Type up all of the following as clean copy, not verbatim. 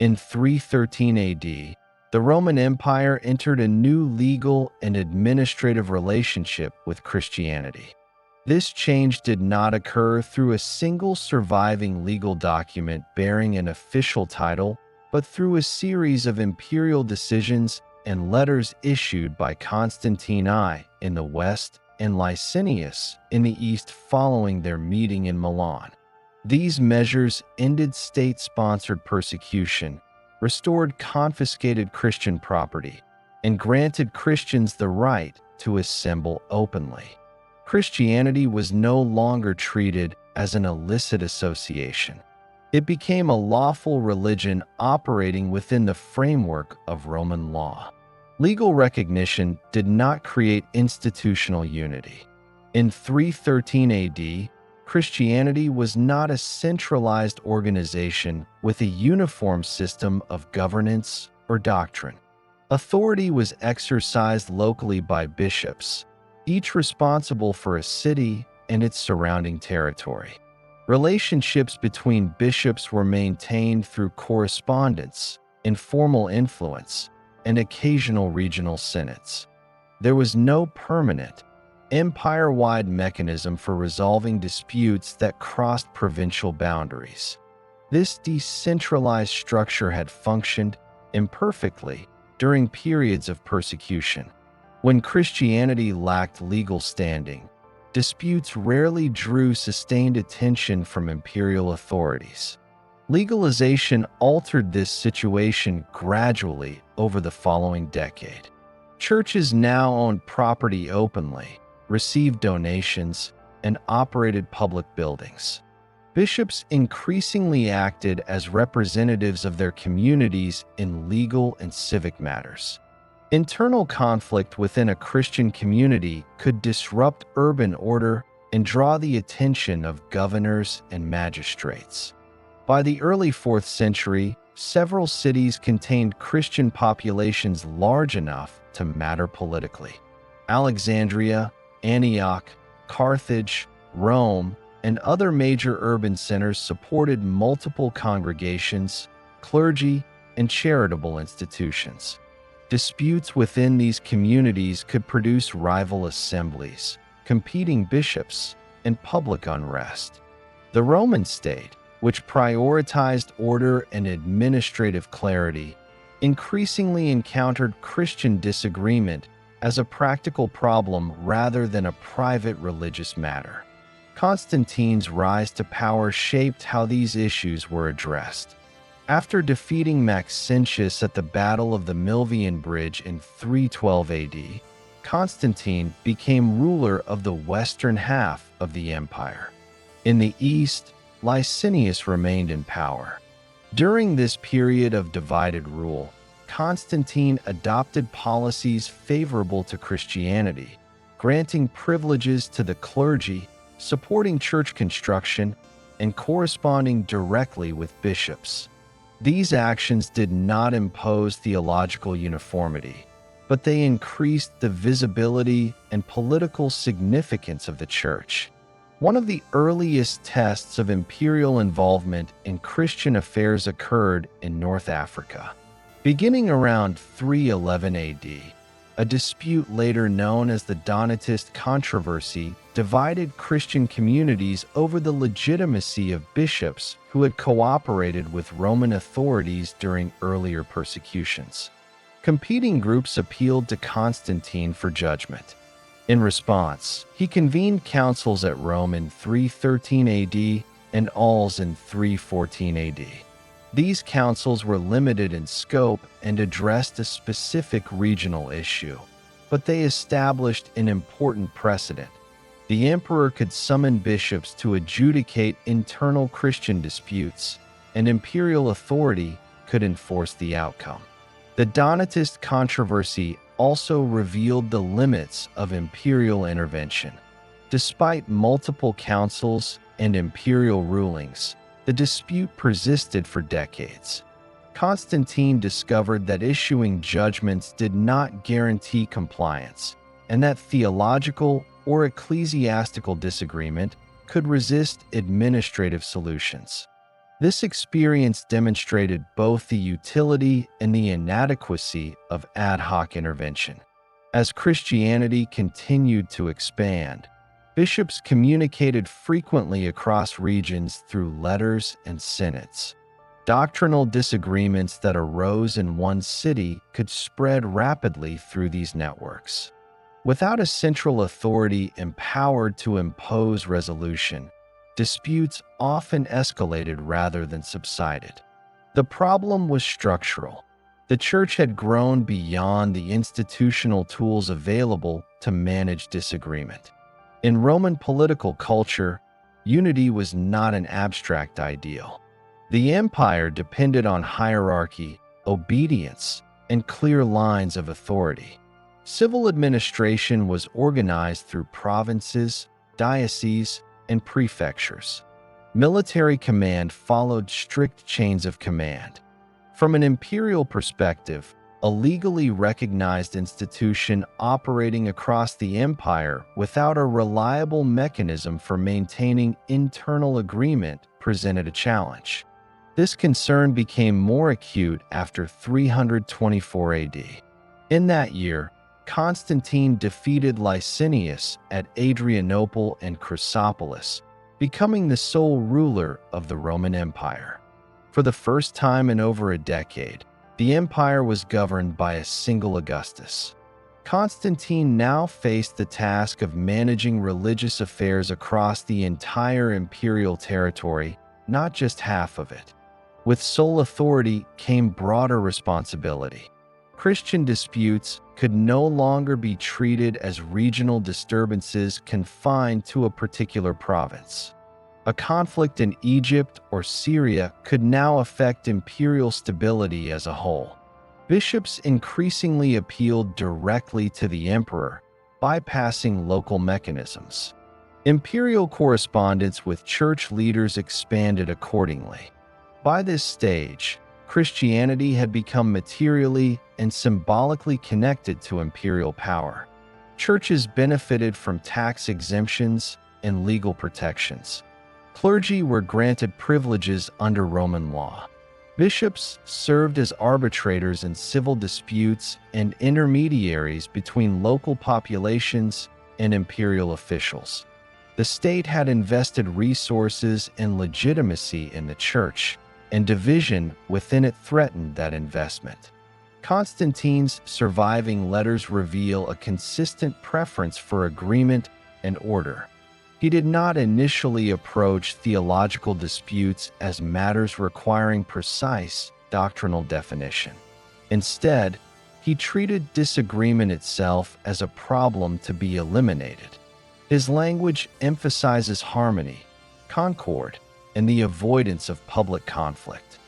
In 313 AD, the Roman Empire entered a new legal and administrative relationship with Christianity. This change did not occur through a single surviving legal document bearing an official title, but through a series of imperial decisions and letters issued by Constantine I in the west and Licinius in the east following their meeting in Milan. These measures ended state-sponsored persecution, restored confiscated Christian property, and granted Christians the right to assemble openly. Christianity was no longer treated as an illicit association. It became a lawful religion operating within the framework of Roman law. Legal recognition did not create institutional unity. In 313 AD, Christianity was not a centralized organization with a uniform system of governance or doctrine. Authority was exercised locally by bishops, each responsible for a city and its surrounding territory. Relationships between bishops were maintained through correspondence, informal influence, and occasional regional synods. There was no permanent, empire-wide mechanism for resolving disputes that crossed provincial boundaries. This decentralized structure had functioned imperfectly during periods of persecution. When Christianity lacked legal standing, disputes rarely drew sustained attention from imperial authorities. Legalization altered this situation gradually over the following decade. Churches now owned property openly, received donations, and operated public buildings. Bishops increasingly acted as representatives of their communities in legal and civic matters. Internal conflict within a Christian community could disrupt urban order and draw the attention of governors and magistrates. By the early 4th century, several cities contained Christian populations large enough to matter politically. Alexandria, Antioch, Carthage, Rome, and other major urban centers supported multiple congregations, clergy, and charitable institutions. Disputes within these communities could produce rival assemblies, competing bishops, and public unrest. The Roman state, which prioritized order and administrative clarity, increasingly encountered Christian disagreement as a practical problem rather than a private religious matter. Constantine's rise to power shaped how these issues were addressed. After defeating Maxentius at the Battle of the Milvian Bridge in 312 AD, Constantine became ruler of the western half of the empire. In the east, Licinius remained in power. During this period of divided rule, Constantine adopted policies favorable to Christianity, granting privileges to the clergy, supporting church construction, and corresponding directly with bishops. These actions did not impose theological uniformity, but they increased the visibility and political significance of the church. One of the earliest tests of imperial involvement in Christian affairs occurred in North Africa. Beginning around 311 AD, a dispute later known as the Donatist controversy divided Christian communities over the legitimacy of bishops who had cooperated with Roman authorities during earlier persecutions. Competing groups appealed to Constantine for judgment. In response, he convened councils at Rome in 313 AD and Alls in 314 AD. These councils were limited in scope and addressed a specific regional issue, but they established an important precedent. The emperor could summon bishops to adjudicate internal Christian disputes, and imperial authority could enforce the outcome. The Donatist controversy also revealed the limits of imperial intervention. Despite multiple councils and imperial rulings, the dispute persisted for decades. Constantine discovered that issuing judgments did not guarantee compliance, and that theological or ecclesiastical disagreement could resist administrative solutions. This experience demonstrated both the utility and the inadequacy of ad hoc intervention. As Christianity continued to expand, bishops communicated frequently across regions through letters and synods. Doctrinal disagreements that arose in one city could spread rapidly through these networks. Without a central authority empowered to impose resolution, disputes often escalated rather than subsided. The problem was structural. The Church had grown beyond the institutional tools available to manage disagreement. In Roman political culture, unity was not an abstract ideal. The empire depended on hierarchy, obedience, and clear lines of authority. Civil administration was organized through provinces, dioceses, and prefectures. Military command followed strict chains of command. From an imperial perspective, a legally recognized institution operating across the empire without a reliable mechanism for maintaining internal agreement presented a challenge. This concern became more acute after 324 AD. In that year, Constantine defeated Licinius at Adrianople and Chrysopolis, becoming the sole ruler of the Roman Empire. For the first time in over a decade, the empire was governed by a single Augustus. Constantine now faced the task of managing religious affairs across the entire imperial territory, not just half of it. With sole authority came broader responsibility. Christian disputes could no longer be treated as regional disturbances confined to a particular province. A conflict in Egypt or Syria could now affect imperial stability as a whole. Bishops increasingly appealed directly to the emperor, bypassing local mechanisms. Imperial correspondence with church leaders expanded accordingly. By this stage, Christianity had become materially and symbolically connected to imperial power. Churches benefited from tax exemptions and legal protections. Clergy were granted privileges under Roman law. Bishops served as arbitrators in civil disputes and intermediaries between local populations and imperial officials. The state had invested resources and legitimacy in the church, and division within it threatened that investment. Constantine's surviving letters reveal a consistent preference for agreement and order. He did not initially approach theological disputes as matters requiring precise doctrinal definition. Instead, he treated disagreement itself as a problem to be eliminated. His language emphasizes harmony, concord, and the avoidance of public conflict.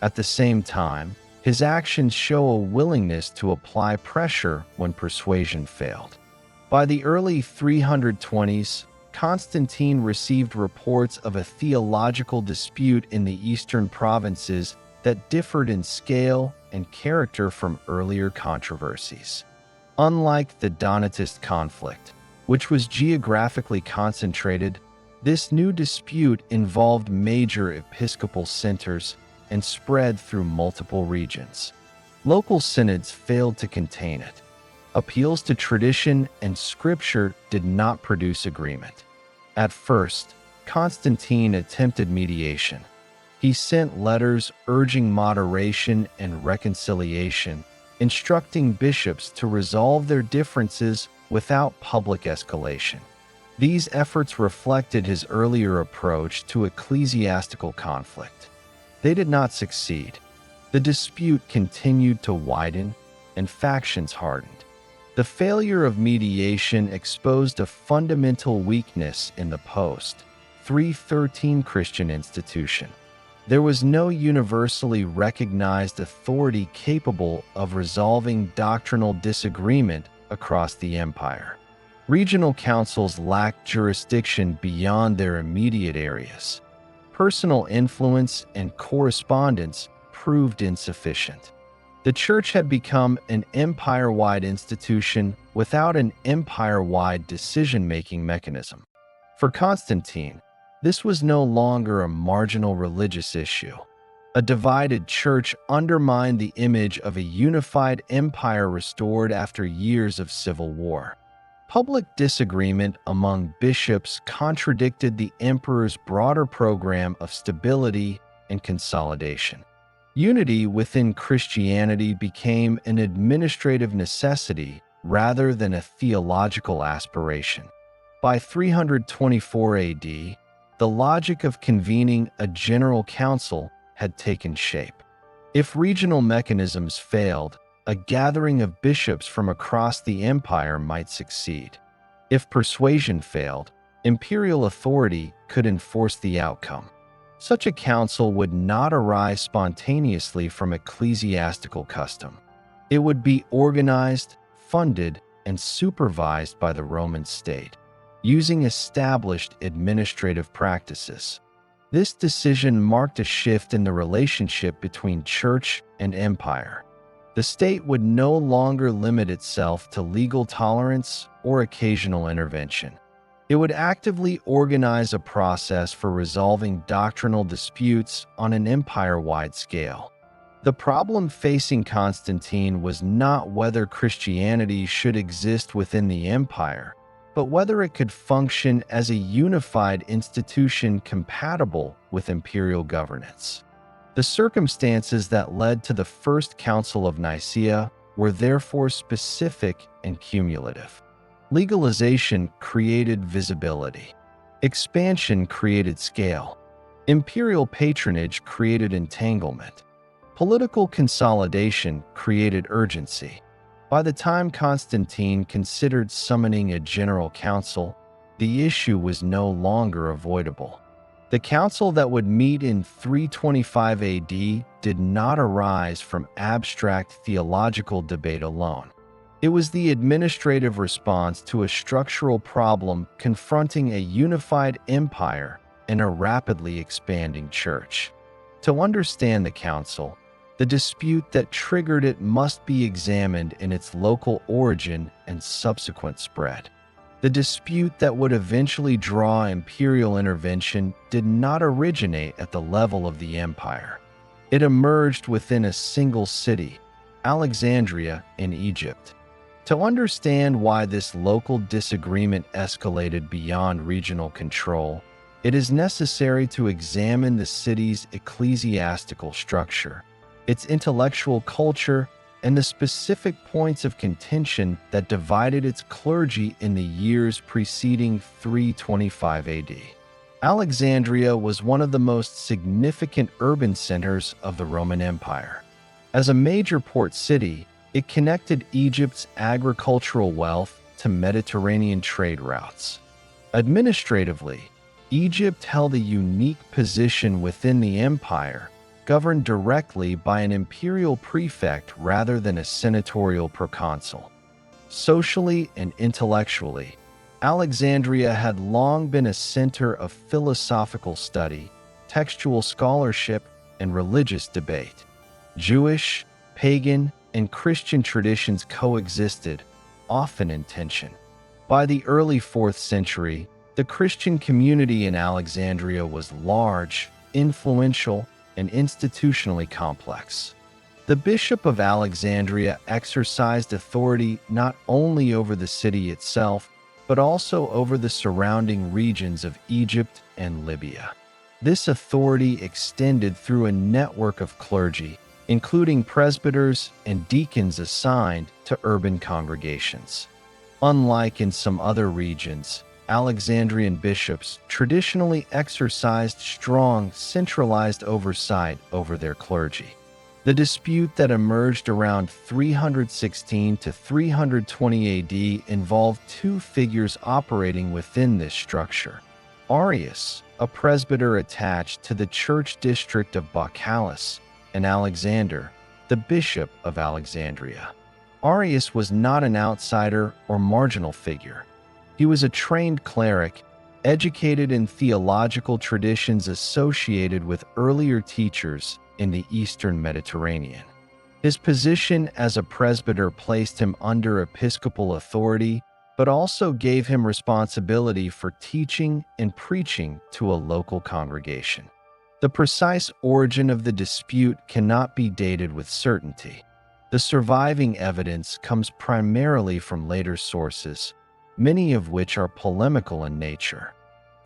At the same time, his actions show a willingness to apply pressure when persuasion failed. By the early 320s, Constantine received reports of a theological dispute in the eastern provinces that differed in scale and character from earlier controversies. Unlike the Donatist conflict, which was geographically concentrated, this new dispute involved major episcopal centers and spread through multiple regions. Local synods failed to contain it. Appeals to tradition and scripture did not produce agreement. At first, Constantine attempted mediation. He sent letters urging moderation and reconciliation, instructing bishops to resolve their differences without public escalation. These efforts reflected his earlier approach to ecclesiastical conflict. They did not succeed. The dispute continued to widen, and factions hardened. The failure of mediation exposed a fundamental weakness in the post-313 Christian institution. There was no universally recognized authority capable of resolving doctrinal disagreement across the empire. Regional councils lacked jurisdiction beyond their immediate areas. Personal influence and correspondence proved insufficient. The church had become an empire-wide institution without an empire-wide decision-making mechanism. For Constantine, This was no longer a marginal religious issue. A divided church undermined the image of a unified empire restored after years of civil war. Public disagreement among bishops contradicted the emperor's broader program of stability and consolidation. Unity within Christianity became an administrative necessity rather than a theological aspiration. By 324 AD, the logic of convening a general council had taken shape. If regional mechanisms failed, a gathering of bishops from across the empire might succeed. If persuasion failed, imperial authority could enforce the outcome. Such a council would not arise spontaneously from ecclesiastical custom. It would be organized, funded, and supervised by the Roman state, using established administrative practices. This decision marked a shift in the relationship between church and empire. The state would no longer limit itself to legal tolerance or occasional intervention. It would actively organize a process for resolving doctrinal disputes on an empire-wide scale. The problem facing Constantine was not whether Christianity should exist within the empire, but whether it could function as a unified institution compatible with imperial governance. The circumstances that led to the First Council of Nicaea were therefore specific and cumulative. Legalization created visibility. Expansion created scale. Imperial patronage created entanglement. Political consolidation created urgency. By the time Constantine considered summoning a general council, the issue was no longer avoidable. The council that would meet in 325 AD did not arise from abstract theological debate alone. It was the administrative response to a structural problem confronting a unified empire and a rapidly expanding church. To understand the council, the dispute that triggered it must be examined in its local origin and subsequent spread. The dispute that would eventually draw imperial intervention did not originate at the level of the empire. It emerged within a single city, Alexandria in Egypt. To understand why this local disagreement escalated beyond regional control, it is necessary to examine the city's ecclesiastical structure, its intellectual culture, and the specific points of contention that divided its clergy in the years preceding 325 AD. Alexandria was one of the most significant urban centers of the Roman Empire. As a major port city, it connected Egypt's agricultural wealth to Mediterranean trade routes. Administratively, Egypt held a unique position within the empire, governed directly by an imperial prefect rather than a senatorial proconsul. Socially and intellectually, Alexandria had long been a center of philosophical study, textual scholarship, and religious debate. Jewish, pagan, and Christian traditions coexisted, often in tension. By the early 4th century, the Christian community in Alexandria was large, influential, and institutionally complex. The Bishop of Alexandria exercised authority not only over the city itself, but also over the surrounding regions of Egypt and Libya. This authority extended through a network of clergy, including presbyters and deacons assigned to urban congregations. Unlike in some other regions, Alexandrian bishops traditionally exercised strong, centralized oversight over their clergy. The dispute that emerged around 316 to 320 AD involved two figures operating within this structure. Arius, a presbyter attached to the church district of Bacchus, and Alexander, the bishop of Alexandria. Arius was not an outsider or marginal figure. He was a trained cleric, educated in theological traditions associated with earlier teachers in the Eastern Mediterranean. His position as a presbyter placed him under episcopal authority, but also gave him responsibility for teaching and preaching to a local congregation. The precise origin of the dispute cannot be dated with certainty. The surviving evidence comes primarily from later sources, many of which are polemical in nature.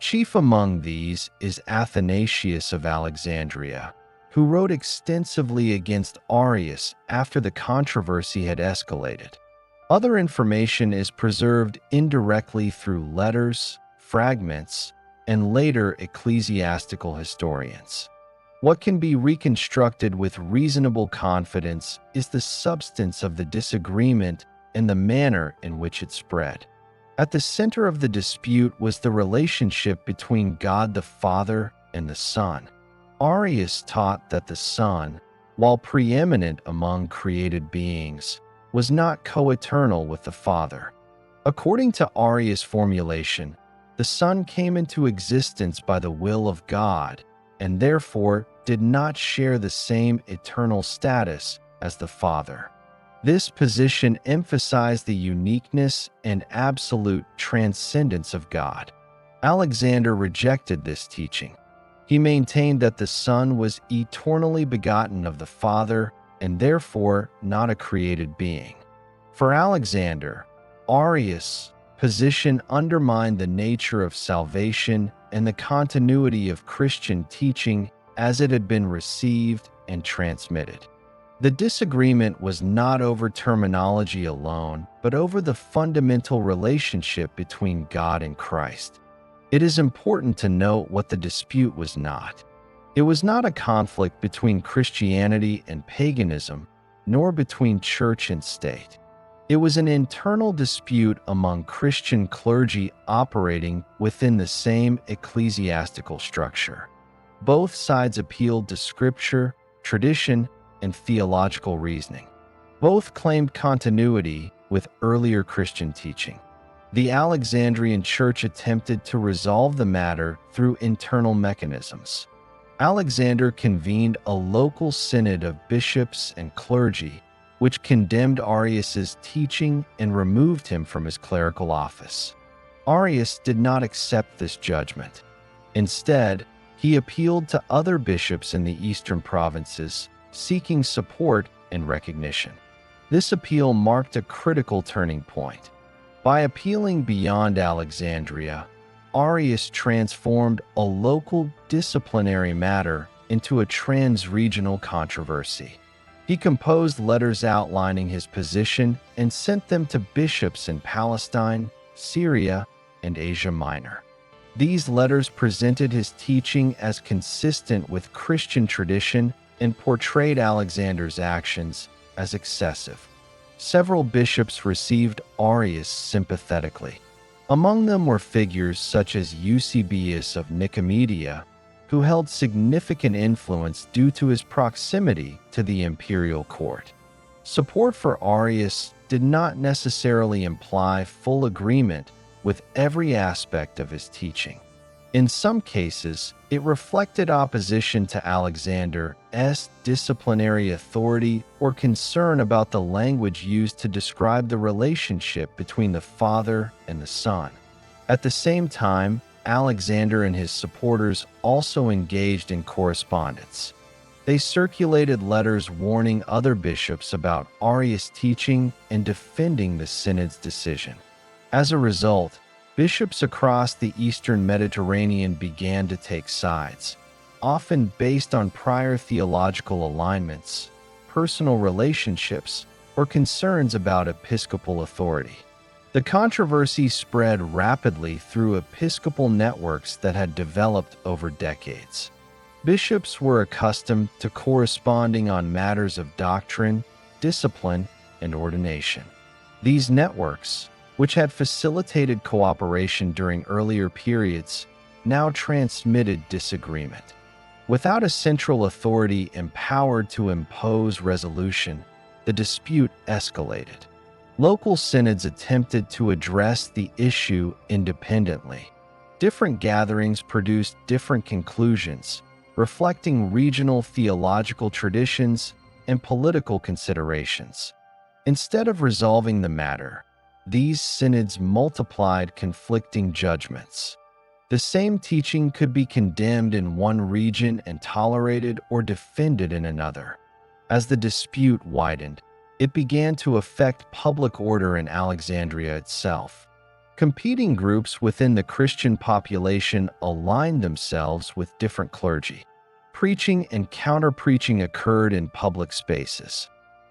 Chief among these is Athanasius of Alexandria, who wrote extensively against Arius after the controversy had escalated. Other information is preserved indirectly through letters, fragments, and later ecclesiastical historians. What can be reconstructed with reasonable confidence is the substance of the disagreement and the manner in which it spread. At the center of the dispute was the relationship between God the Father and the Son. Arius taught that the Son, while preeminent among created beings, was not co-eternal with the Father. According to Arius' formulation, the Son came into existence by the will of God and therefore did not share the same eternal status as the Father. This position emphasized the uniqueness and absolute transcendence of God. Alexander rejected this teaching. He maintained that the Son was eternally begotten of the Father and therefore not a created being. For Alexander, Arius' position undermined the nature of salvation and the continuity of Christian teaching as it had been received and transmitted. The disagreement was not over terminology alone, but over the fundamental relationship between God and Christ. It is important to note what the dispute was not. It was not a conflict between Christianity and paganism, nor between church and state. It was an internal dispute among Christian clergy operating within the same ecclesiastical structure. Both sides appealed to scripture, tradition, and theological reasoning. Both claimed continuity with earlier Christian teaching. The Alexandrian Church attempted to resolve the matter through internal mechanisms. Alexander convened a local synod of bishops and clergy, which condemned Arius's teaching and removed him from his clerical office. Arius did not accept this judgment. Instead, he appealed to other bishops in the eastern provinces, seeking support and recognition. This appeal marked a critical turning point. By appealing beyond Alexandria, Arius transformed a local disciplinary matter into a trans-regional controversy. He composed letters outlining his position and sent them to bishops in Palestine, Syria, and Asia Minor. These letters presented his teaching as consistent with Christian tradition and portrayed Alexander's actions as excessive. Several bishops received Arius sympathetically. Among them were figures such as Eusebius of Nicaea, who held significant influence due to his proximity to the imperial court. Support for Arius did not necessarily imply full agreement with every aspect of his teaching. In some cases, it reflected opposition to Alexander's disciplinary authority or concern about the language used to describe the relationship between the Father and the Son. At the same time, Alexander and his supporters also engaged in correspondence. They circulated letters warning other bishops about Arius' teaching and defending the synod's decision. As a result, bishops across the eastern Mediterranean began to take sides, often based on prior theological alignments, personal relationships, or concerns about episcopal authority. The controversy spread rapidly through episcopal networks that had developed over decades. Bishops were accustomed to corresponding on matters of doctrine, discipline, and ordination. These networks, which had facilitated cooperation during earlier periods, now transmitted disagreement. Without a central authority empowered to impose resolution, the dispute escalated. Local synods attempted to address the issue independently. Different gatherings produced different conclusions, reflecting regional theological traditions and political considerations. Instead of resolving the matter, these synods multiplied conflicting judgments. The same teaching could be condemned in one region and tolerated or defended in another. As the dispute widened, it began to affect public order in Alexandria itself. Competing groups within the Christian population aligned themselves with different clergy. Preaching and counter-preaching occurred in public spaces.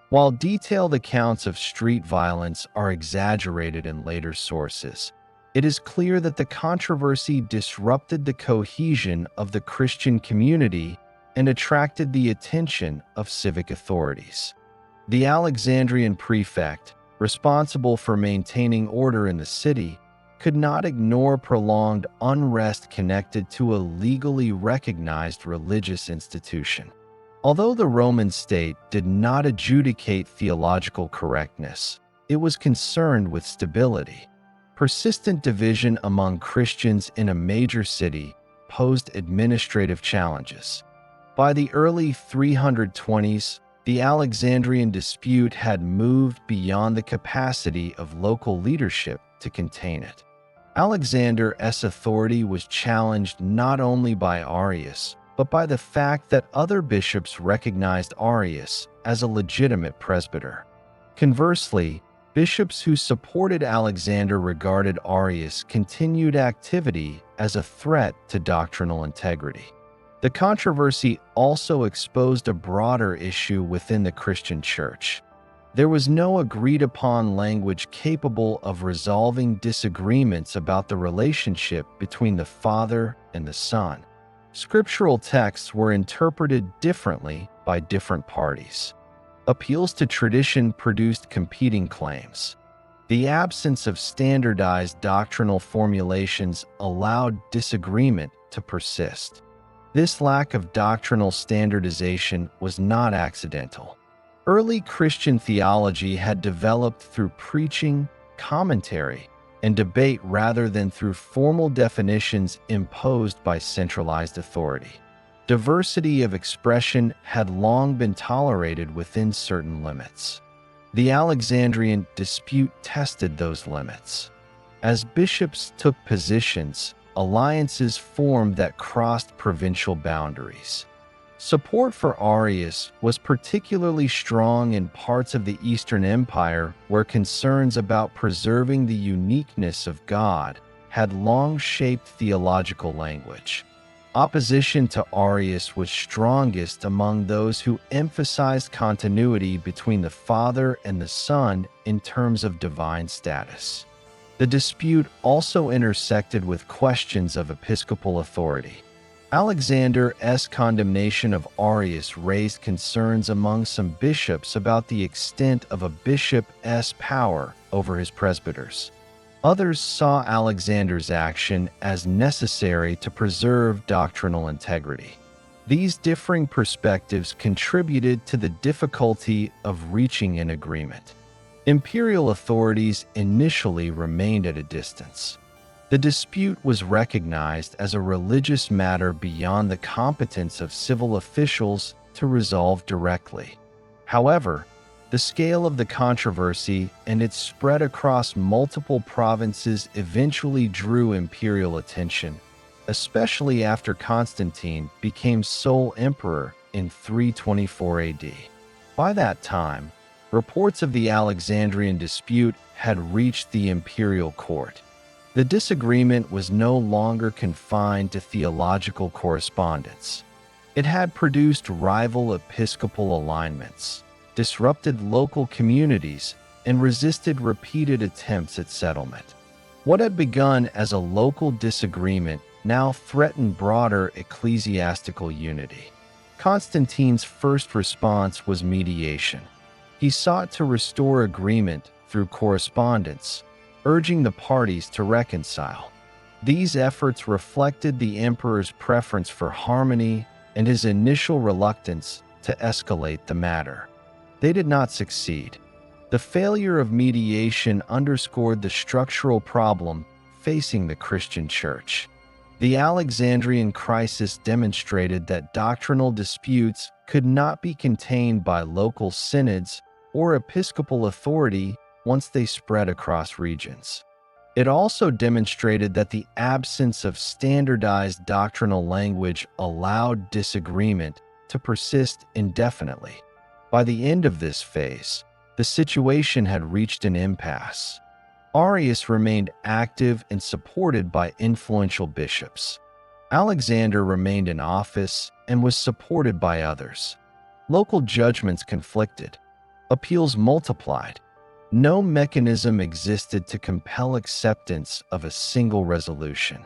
While detailed accounts of street violence are exaggerated in later sources, it is clear that the controversy disrupted the cohesion of the Christian community and attracted the attention of civic authorities. The Alexandrian prefect, responsible for maintaining order in the city, could not ignore prolonged unrest connected to a legally recognized religious institution. Although the Roman state did not adjudicate theological correctness, it was concerned with stability. Persistent division among Christians in a major city posed administrative challenges. By the early 320s, the Alexandrian dispute had moved beyond the capacity of local leadership to contain it. Alexander's authority was challenged not only by Arius, but by the fact that other bishops recognized Arius as a legitimate presbyter. Conversely, bishops who supported Alexander regarded Arius' continued activity as a threat to doctrinal integrity. The controversy also exposed a broader issue within the Christian Church. There was no agreed-upon language capable of resolving disagreements about the relationship between the Father and the Son. Scriptural texts were interpreted differently by different parties. Appeals to tradition produced competing claims. The absence of standardized doctrinal formulations allowed disagreement to persist. This lack of doctrinal standardization was not accidental. Early Christian theology had developed through preaching, commentary, and debate rather than through formal definitions imposed by centralized authority. Diversity of expression had long been tolerated within certain limits. The Alexandrian dispute tested those limits. As bishops took positions, alliances formed that crossed provincial boundaries. Support for Arius was particularly strong in parts of the Eastern Empire where concerns about preserving the uniqueness of God had long shaped theological language. Opposition to Arius was strongest among those who emphasized continuity between the Father and the Son in terms of divine status. The dispute also intersected with questions of episcopal authority. Alexander's condemnation of Arius raised concerns among some bishops about the extent of a bishop's power over his presbyters. Others saw Alexander's action as necessary to preserve doctrinal integrity. These differing perspectives contributed to the difficulty of reaching an agreement. Imperial authorities initially remained at a distance. The dispute was recognized as a religious matter beyond the competence of civil officials to resolve directly. However, the scale of the controversy and its spread across multiple provinces eventually drew imperial attention, especially after Constantine became sole emperor in 324 AD. By that time, reports of the Alexandrian dispute had reached the imperial court. The disagreement was no longer confined to theological correspondence. It had produced rival episcopal alignments, disrupted local communities, and resisted repeated attempts at settlement. What had begun as a local disagreement now threatened broader ecclesiastical unity. Constantine's first response was mediation. He sought to restore agreement through correspondence, urging the parties to reconcile. These efforts reflected the emperor's preference for harmony and his initial reluctance to escalate the matter. They did not succeed. The failure of mediation underscored the structural problem facing the Christian Church. The Alexandrian crisis demonstrated that doctrinal disputes could not be contained by local synods or episcopal authority once they spread across regions. It also demonstrated that the absence of standardized doctrinal language allowed disagreement to persist indefinitely. By the end of this phase, the situation had reached an impasse. Arius remained active and supported by influential bishops. Alexander remained in office and was supported by others. Local judgments conflicted. Appeals multiplied. No mechanism existed to compel acceptance of a single resolution.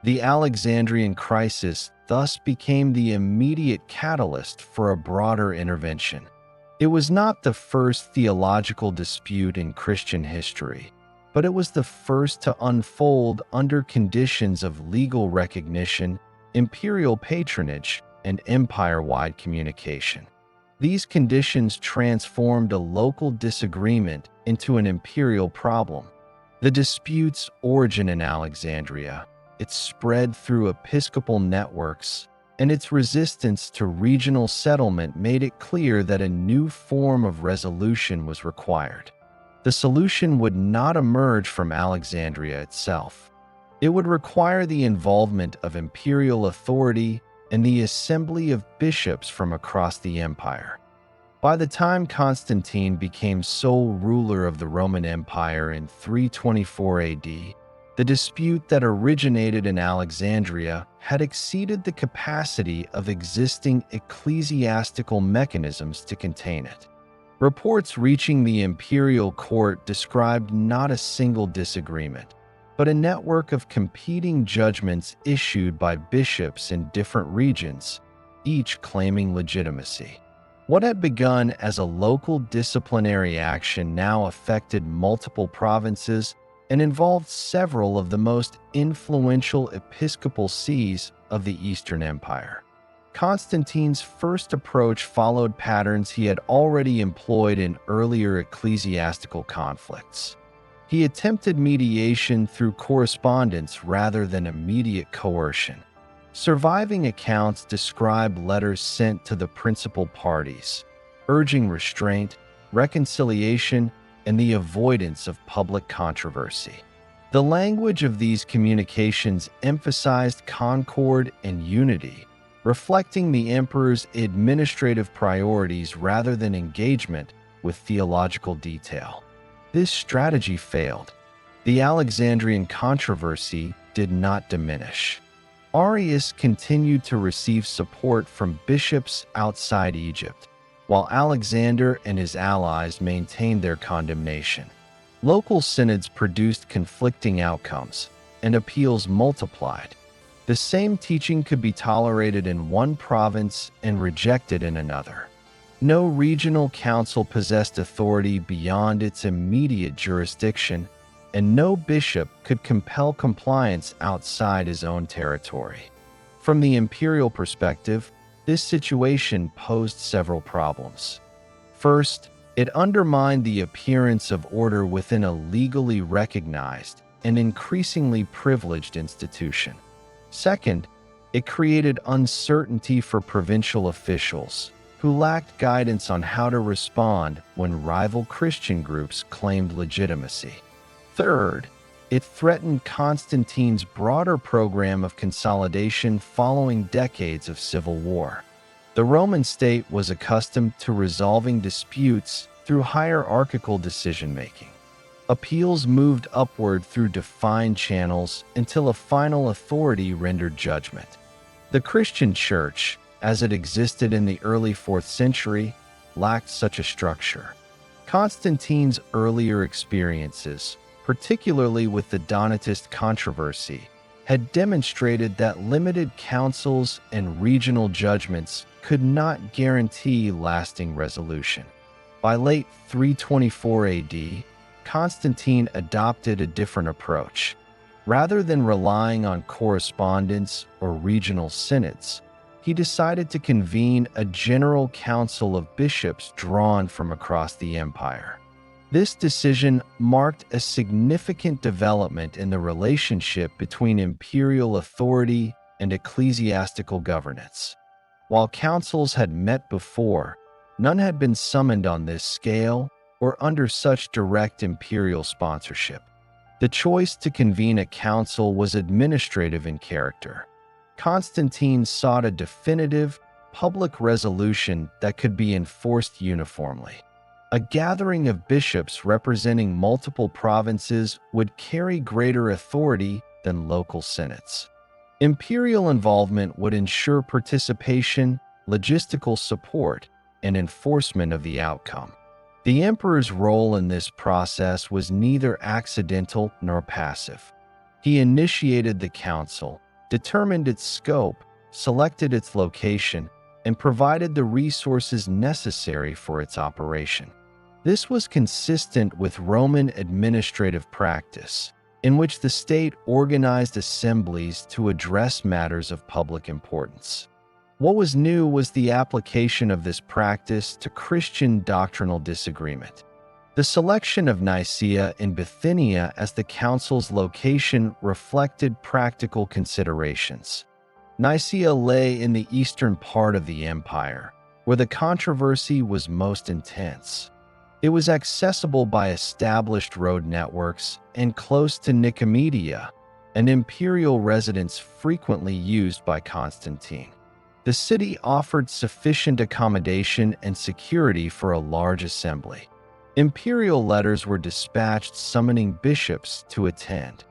The Alexandrian crisis thus became the immediate catalyst for a broader intervention. It was not the first theological dispute in Christian history, but it was the first to unfold under conditions of legal recognition, imperial patronage, and empire-wide communication. These conditions transformed a local disagreement into an imperial problem. The dispute's origin in Alexandria, its spread through episcopal networks, and its resistance to regional settlement made it clear that a new form of resolution was required. The solution would not emerge from Alexandria itself. It would require the involvement of imperial authority and the assembly of bishops from across the empire. By the time Constantine became sole ruler of the Roman Empire in 324 AD, the dispute that originated in Alexandria had exceeded the capacity of existing ecclesiastical mechanisms to contain it. Reports reaching the imperial court described not a single disagreement, but a network of competing judgments issued by bishops in different regions, each claiming legitimacy. What had begun as a local disciplinary action now affected multiple provinces and involved several of the most influential episcopal sees of the Eastern Empire. Constantine's first approach followed patterns he had already employed in earlier ecclesiastical conflicts. He attempted mediation through correspondence rather than immediate coercion. Surviving accounts describe letters sent to the principal parties, urging restraint, reconciliation, and the avoidance of public controversy. The language of these communications emphasized concord and unity, reflecting the emperor's administrative priorities rather than engagement with theological detail. This strategy failed. The Alexandrian controversy did not diminish. Arius continued to receive support from bishops outside Egypt, while Alexander and his allies maintained their condemnation. Local synods produced conflicting outcomes, and appeals multiplied. The same teaching could be tolerated in one province and rejected in another. No regional council possessed authority beyond its immediate jurisdiction, and no bishop could compel compliance outside his own territory. From the imperial perspective, this situation posed several problems. First, it undermined the appearance of order within a legally recognized and increasingly privileged institution. Second, it created uncertainty for provincial officials, who lacked guidance on how to respond when rival Christian groups claimed legitimacy. Third, it threatened Constantine's broader program of consolidation following decades of civil war. The Roman state was accustomed to resolving disputes through hierarchical decision-making. Appeals moved upward through defined channels until a final authority rendered judgment. The Christian Church, as it existed in the early 4th century, lacked such a structure. Constantine's earlier experiences, particularly with the Donatist controversy, had demonstrated that limited councils and regional judgments could not guarantee lasting resolution. By late 324 AD, Constantine adopted a different approach. Rather than relying on correspondence or regional synods, he decided to convene a general council of bishops drawn from across the empire. This decision marked a significant development in the relationship between imperial authority and ecclesiastical governance. While councils had met before, none had been summoned on this scale or under such direct imperial sponsorship. The choice to convene a council was administrative in character. Constantine sought a definitive, public resolution that could be enforced uniformly. A gathering of bishops representing multiple provinces would carry greater authority than local senates. Imperial involvement would ensure participation, logistical support, and enforcement of the outcome. The emperor's role in this process was neither accidental nor passive. He initiated the council, determined its scope, selected its location, and provided the resources necessary for its operation. This was consistent with Roman administrative practice, in which the state organized assemblies to address matters of public importance. What was new was the application of this practice to Christian doctrinal disagreement. The selection of Nicaea in Bithynia as the council's location reflected practical considerations. Nicaea lay in the eastern part of the empire, where the controversy was most intense. It was accessible by established road networks and close to Nicomedia, an imperial residence frequently used by Constantine. The city offered sufficient accommodation and security for a large assembly. Imperial letters were dispatched summoning bishops to attend.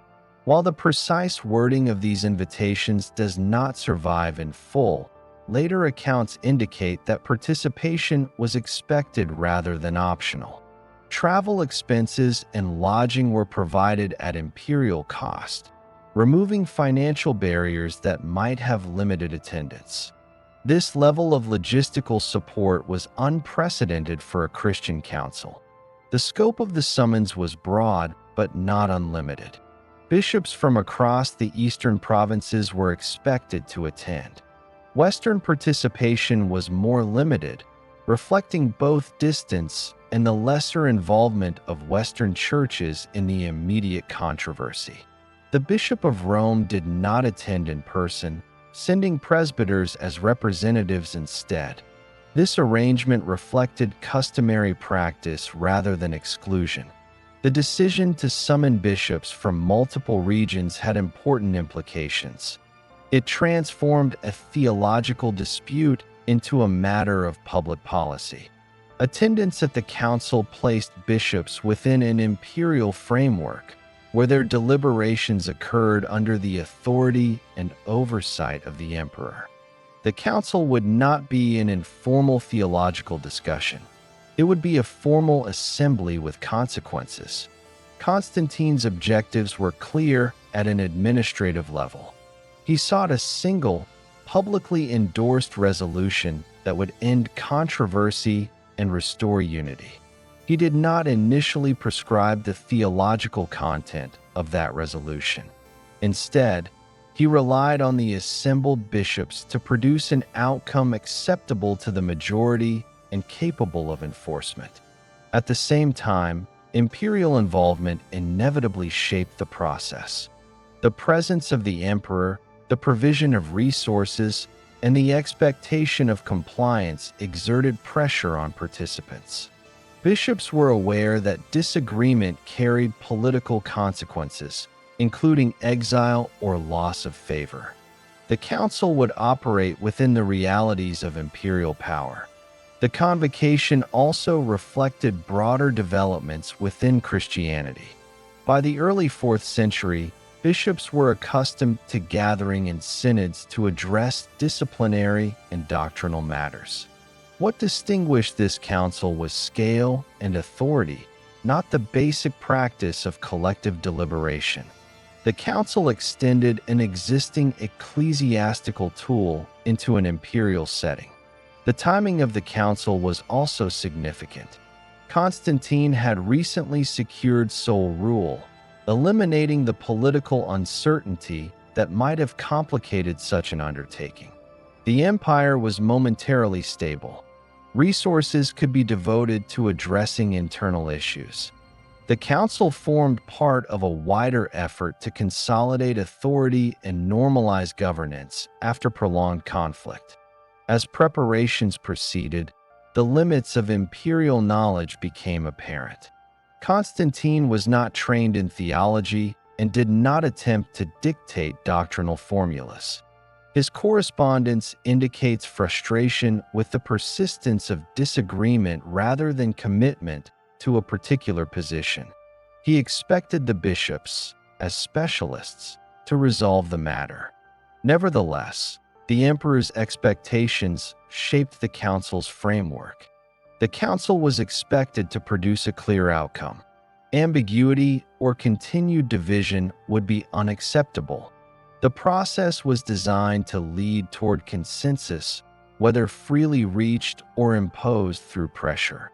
While the precise wording of these invitations does not survive in full, later accounts indicate that participation was expected rather than optional. Travel expenses and lodging were provided at imperial cost, removing financial barriers that might have limited attendance. This level of logistical support was unprecedented for a Christian council. The scope of the summons was broad but not unlimited. Bishops from across the eastern provinces were expected to attend. Western participation was more limited, reflecting both distance and the lesser involvement of Western churches in the immediate controversy. The Bishop of Rome did not attend in person, sending presbyters as representatives instead. This arrangement reflected customary practice rather than exclusion. The decision to summon bishops from multiple regions had important implications. It transformed a theological dispute into a matter of public policy. Attendance at the council placed bishops within an imperial framework, where their deliberations occurred under the authority and oversight of the emperor. The council would not be an informal theological discussion. It would be a formal assembly with consequences. Constantine's objectives were clear at an administrative level. He sought a single, publicly endorsed resolution that would end controversy and restore unity. He did not initially prescribe the theological content of that resolution. Instead, he relied on the assembled bishops to produce an outcome acceptable to the majority and capable of enforcement. At the same time, imperial involvement inevitably shaped the process. The presence of the emperor, the provision of resources, and the expectation of compliance exerted pressure on participants. Bishops were aware that disagreement carried political consequences, including exile or loss of favor. The council would operate within the realities of imperial power. The convocation also reflected broader developments within Christianity. By the early 4th century, bishops were accustomed to gathering in synods to address disciplinary and doctrinal matters. What distinguished this council was scale and authority, not the basic practice of collective deliberation. The council extended an existing ecclesiastical tool into an imperial setting. The timing of the council was also significant. Constantine had recently secured sole rule, eliminating the political uncertainty that might have complicated such an undertaking. The empire was momentarily stable. Resources could be devoted to addressing internal issues. The council formed part of a wider effort to consolidate authority and normalize governance after prolonged conflict. As preparations proceeded, the limits of imperial knowledge became apparent. Constantine was not trained in theology and did not attempt to dictate doctrinal formulas. His correspondence indicates frustration with the persistence of disagreement rather than commitment to a particular position. He expected the bishops, as specialists, to resolve the matter. Nevertheless, the emperor's expectations shaped the council's framework. The council was expected to produce a clear outcome. Ambiguity or continued division would be unacceptable. The process was designed to lead toward consensus, whether freely reached or imposed through pressure.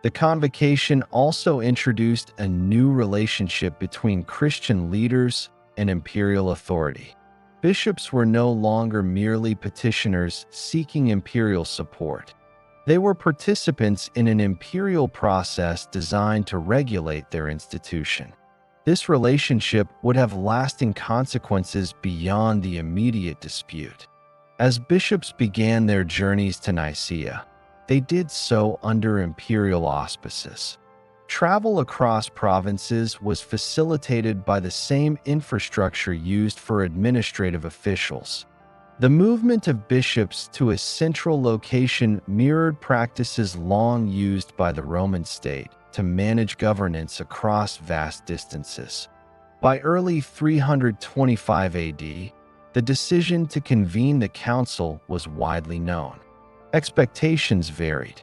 The convocation also introduced a new relationship between Christian leaders and imperial authority. Bishops were no longer merely petitioners seeking imperial support. They were participants in an imperial process designed to regulate their institution. This relationship would have lasting consequences beyond the immediate dispute. As bishops began their journeys to Nicaea, they did so under imperial auspices. Travel across provinces was facilitated by the same infrastructure used for administrative officials. The movement of bishops to a central location mirrored practices long used by the Roman state to manage governance across vast distances. By early 325 AD, the decision to convene the council was widely known. Expectations varied.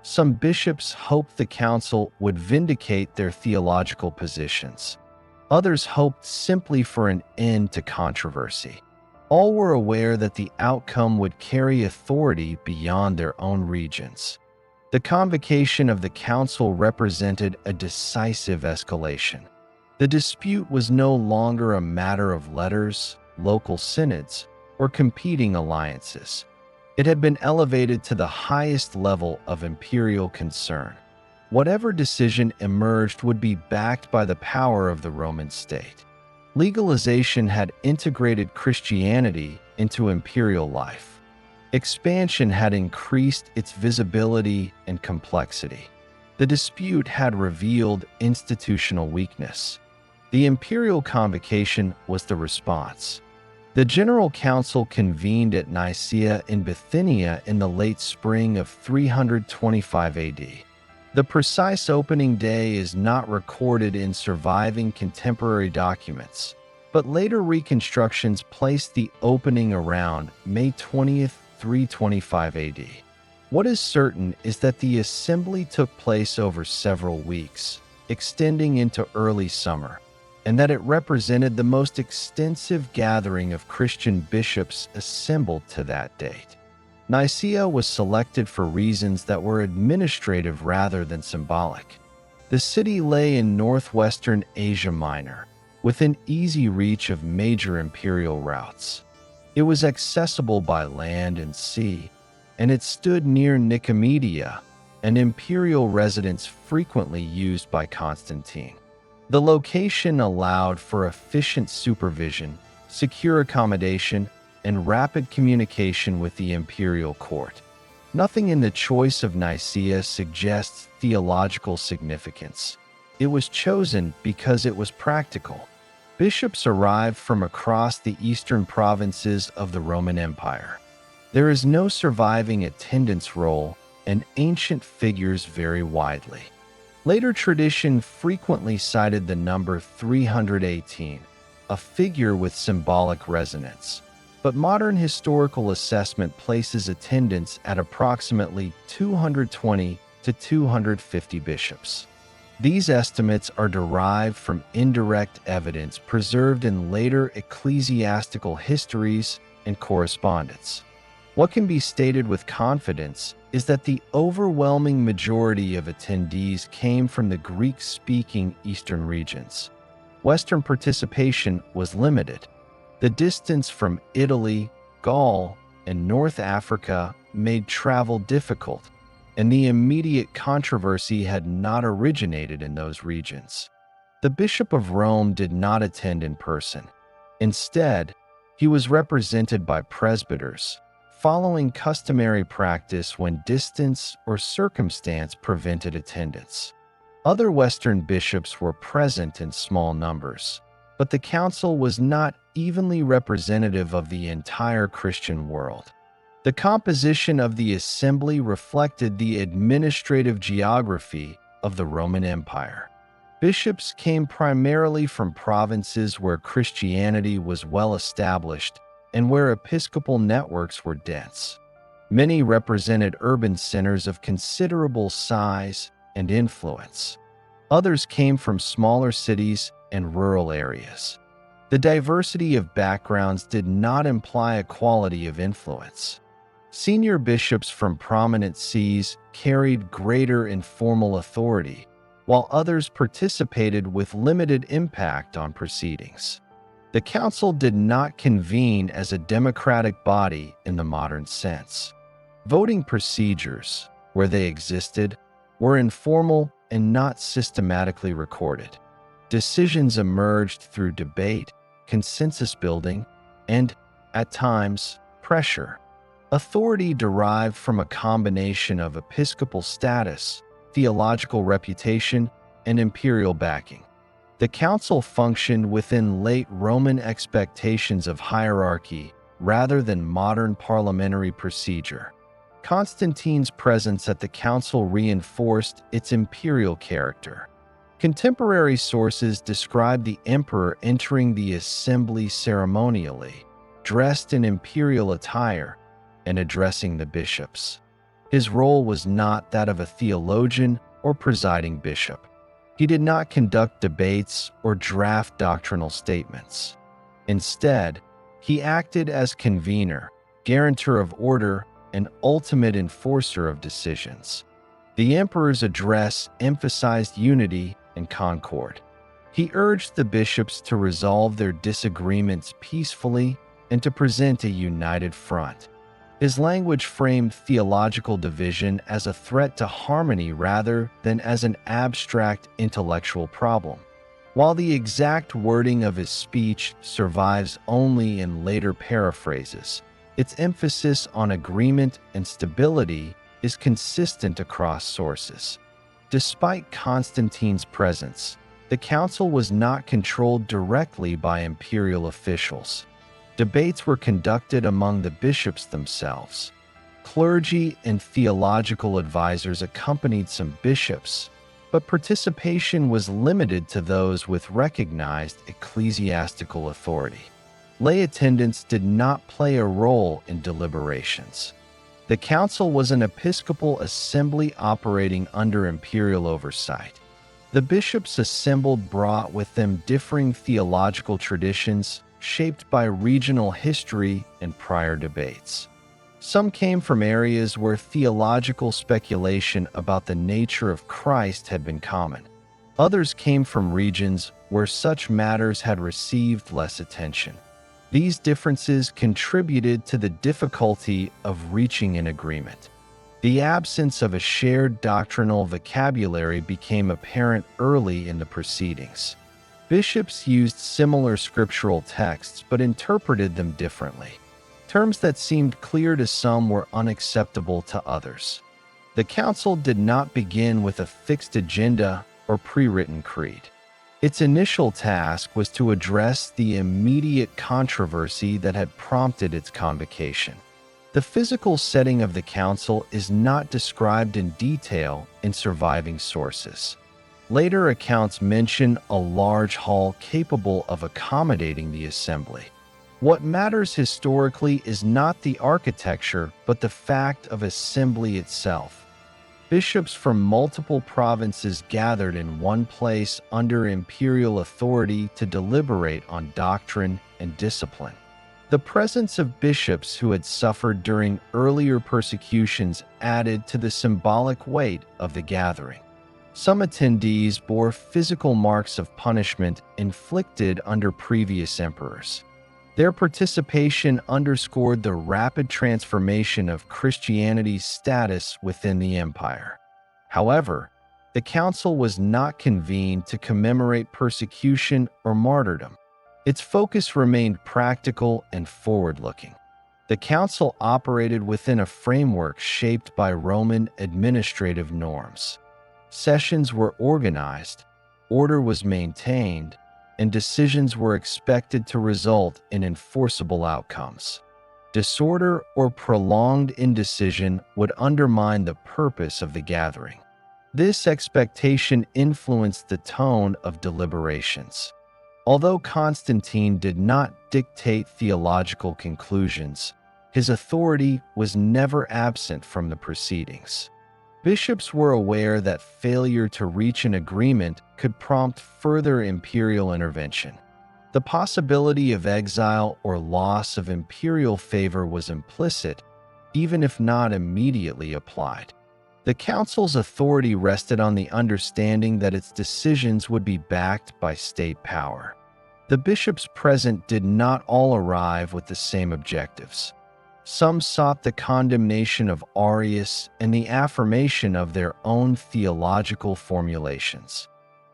Some bishops hoped the council would vindicate their theological positions. Others hoped simply for an end to controversy. All were aware that the outcome would carry authority beyond their own regions. The convocation of the council represented a decisive escalation. The dispute was no longer a matter of letters, local synods, or competing alliances. It had been elevated to the highest level of imperial concern. Whatever decision emerged would be backed by the power of the Roman state. Legalization had integrated Christianity into imperial life. Expansion had increased its visibility and complexity. The dispute had revealed institutional weakness. The imperial convocation was the response. The General Council convened at Nicaea in Bithynia in the late spring of 325 AD. The precise opening day is not recorded in surviving contemporary documents, but later reconstructions place the opening around May 20th, 325 AD. What is certain is that the assembly took place over several weeks, extending into early summer, and that it represented the most extensive gathering of Christian bishops assembled to that date. Nicaea was selected for reasons that were administrative rather than symbolic. The city lay in northwestern Asia Minor, within easy reach of major imperial routes. It was accessible by land and sea, and it stood near Nicomedia, an imperial residence frequently used by Constantine. The location allowed for efficient supervision, secure accommodation, and rapid communication with the imperial court. Nothing in the choice of Nicaea suggests theological significance. It was chosen because it was practical. Bishops arrived from across the eastern provinces of the Roman Empire. There is no surviving attendance roll, and ancient figures vary widely. Later tradition frequently cited the number 318, a figure with symbolic resonance. But modern historical assessment places attendance at approximately 220 to 250 bishops. These estimates are derived from indirect evidence preserved in later ecclesiastical histories and correspondence. What can be stated with confidence is that the overwhelming majority of attendees came from the Greek-speaking eastern regions. Western participation was limited. The distance from Italy, Gaul, and North Africa made travel difficult, and the immediate controversy had not originated in those regions. The Bishop of Rome did not attend in person. Instead, he was represented by presbyters, following customary practice when distance or circumstance prevented attendance. Other Western bishops were present in small numbers, but the council was not evenly representative of the entire Christian world. The composition of the assembly reflected the administrative geography of the Roman Empire. Bishops came primarily from provinces where Christianity was well established and where episcopal networks were dense. Many represented urban centers of considerable size and influence. Others came from smaller cities and rural areas. The diversity of backgrounds did not imply equality of influence. Senior bishops from prominent sees carried greater informal authority, while others participated with limited impact on proceedings. The council did not convene as a democratic body in the modern sense. Voting procedures, where they existed, were informal and not systematically recorded. Decisions emerged through debate, consensus building, and, at times, pressure. Authority derived from a combination of episcopal status, theological reputation, and imperial backing. The council functioned within late Roman expectations of hierarchy rather than modern parliamentary procedure. Constantine's presence at the council reinforced its imperial character. Contemporary sources describe the emperor entering the assembly ceremonially, dressed in imperial attire, and addressing the bishops. His role was not that of a theologian or presiding bishop. He did not conduct debates or draft doctrinal statements. Instead, he acted as convener, guarantor of order, and ultimate enforcer of decisions. The emperor's address emphasized unity and concord. He urged the bishops to resolve their disagreements peacefully and to present a united front. His language framed theological division as a threat to harmony rather than as an abstract intellectual problem. While the exact wording of his speech survives only in later paraphrases, its emphasis on agreement and stability is consistent across sources. Despite Constantine's presence, the council was not controlled directly by imperial officials. Debates were conducted among the bishops themselves. Clergy and theological advisors accompanied some bishops, but participation was limited to those with recognized ecclesiastical authority. Lay attendance did not play a role in deliberations. The council was an episcopal assembly operating under imperial oversight. The bishops assembled brought with them differing theological traditions shaped by regional history and prior debates. Some came from areas where theological speculation about the nature of Christ had been common. Others came from regions where such matters had received less attention. These differences contributed to the difficulty of reaching an agreement. The absence of a shared doctrinal vocabulary became apparent early in the proceedings. Bishops used similar scriptural texts but interpreted them differently. Terms that seemed clear to some were unacceptable to others. The council did not begin with a fixed agenda or pre-written creed. Its initial task was to address the immediate controversy that had prompted its convocation. The physical setting of the council is not described in detail in surviving sources. Later accounts mention a large hall capable of accommodating the assembly. What matters historically is not the architecture, but the fact of assembly itself. Bishops from multiple provinces gathered in one place under imperial authority to deliberate on doctrine and discipline. The presence of bishops who had suffered during earlier persecutions added to the symbolic weight of the gathering. Some attendees bore physical marks of punishment inflicted under previous emperors. Their participation underscored the rapid transformation of Christianity's status within the empire. However, the council was not convened to commemorate persecution or martyrdom. Its focus remained practical and forward-looking. The council operated within a framework shaped by Roman administrative norms. Sessions were organized, order was maintained, and decisions were expected to result in enforceable outcomes. Disorder or prolonged indecision would undermine the purpose of the gathering. This expectation influenced the tone of deliberations. Although Constantine did not dictate theological conclusions, his authority was never absent from the proceedings. Bishops were aware that failure to reach an agreement could prompt further imperial intervention. The possibility of exile or loss of imperial favor was implicit, even if not immediately applied. The council's authority rested on the understanding that its decisions would be backed by state power. The bishops present did not all arrive with the same objectives. Some sought the condemnation of Arius and the affirmation of their own theological formulations.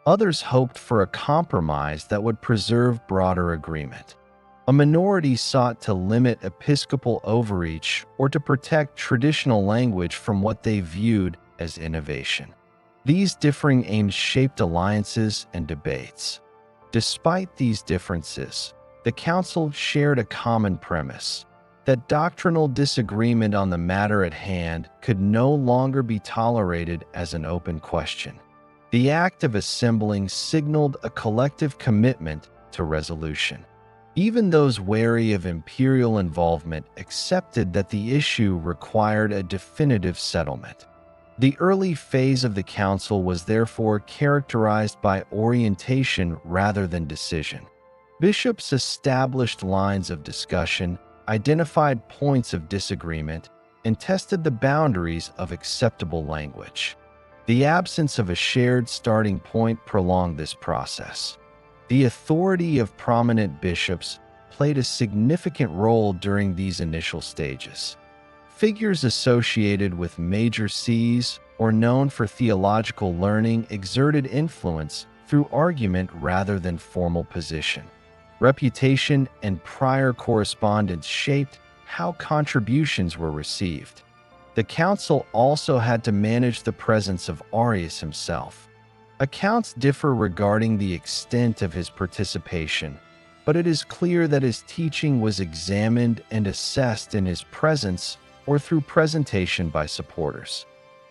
Others hoped for a compromise that would preserve broader agreement. A minority sought to limit episcopal overreach or to protect traditional language from what they viewed as innovation. These differing aims shaped alliances and debates. Despite these differences, the council shared a common premise: that doctrinal disagreement on the matter at hand could no longer be tolerated as an open question. The act of assembling signaled a collective commitment to resolution. Even those wary of imperial involvement accepted that the issue required a definitive settlement. The early phase of the council was therefore characterized by orientation rather than decision. Bishops established lines of discussion, identified points of disagreement, and tested the boundaries of acceptable language. The absence of a shared starting point prolonged this process. The authority of prominent bishops played a significant role during these initial stages. Figures associated with major sees or known for theological learning exerted influence through argument rather than formal position. Reputation and prior correspondence shaped how contributions were received. The council also had to manage the presence of Arius himself. Accounts differ regarding the extent of his participation, but it is clear that his teaching was examined and assessed in his presence or through presentation by supporters.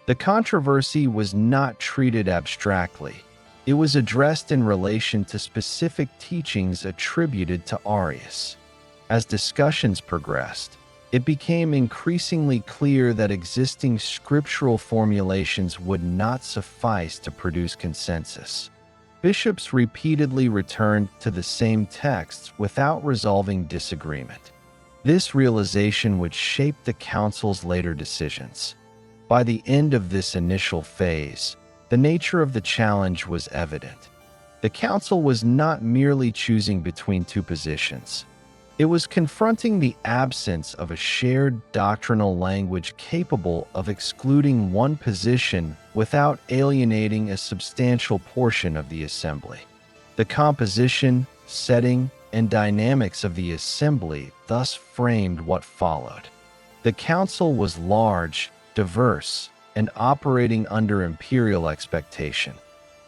The controversy was not treated abstractly. It was addressed in relation to specific teachings attributed to Arius. As discussions progressed, it became increasingly clear that existing scriptural formulations would not suffice to produce consensus. Bishops repeatedly returned to the same texts without resolving disagreement. This realization would shape the council's later decisions. By the end of this initial phase, the nature of the challenge was evident. The council was not merely choosing between two positions. It was confronting the absence of a shared doctrinal language capable of excluding one position without alienating a substantial portion of the assembly. The composition, setting, and dynamics of the assembly thus framed what followed. The council was large, diverse, and operating under imperial expectation.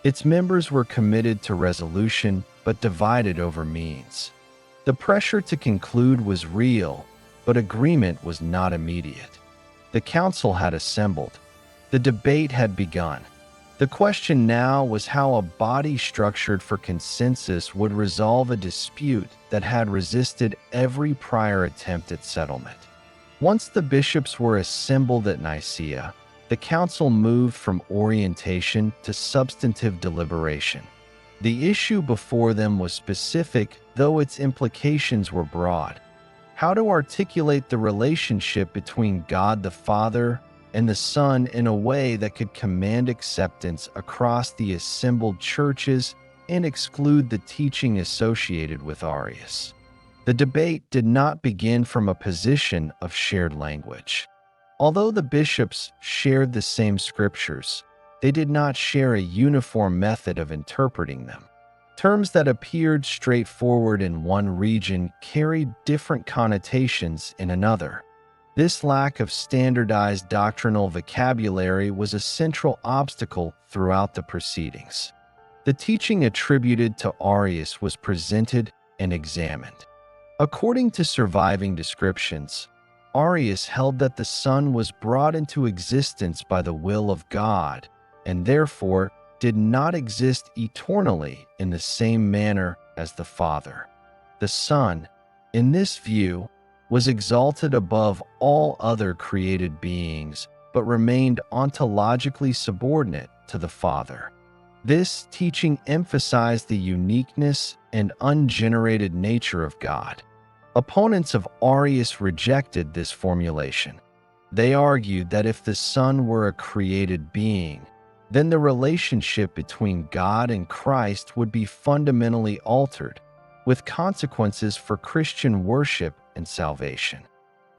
Its members were committed to resolution but divided over means. The pressure to conclude was real, but agreement was not immediate. The council had assembled. The debate had begun. The question now was how a body structured for consensus would resolve a dispute that had resisted every prior attempt at settlement. Once the bishops were assembled at Nicaea, the council moved from orientation to substantive deliberation. The issue before them was specific, though its implications were broad. How to articulate the relationship between God the Father and the Son in a way that could command acceptance across the assembled churches and exclude the teaching associated with Arius. The debate did not begin from a position of shared language. Although the bishops shared the same scriptures, they did not share a uniform method of interpreting them. Terms that appeared straightforward in one region carried different connotations in another. This lack of standardized doctrinal vocabulary was a central obstacle throughout the proceedings. The teaching attributed to Arius was presented and examined. According to surviving descriptions, Arius held that the Son was brought into existence by the will of God and therefore did not exist eternally in the same manner as the Father. The Son, in this view, was exalted above all other created beings, but remained ontologically subordinate to the Father. This teaching emphasized the uniqueness and ungenerated nature of God. Opponents of Arius rejected this formulation. They argued that if the Son were a created being, then the relationship between God and Christ would be fundamentally altered, with consequences for Christian worship and salvation.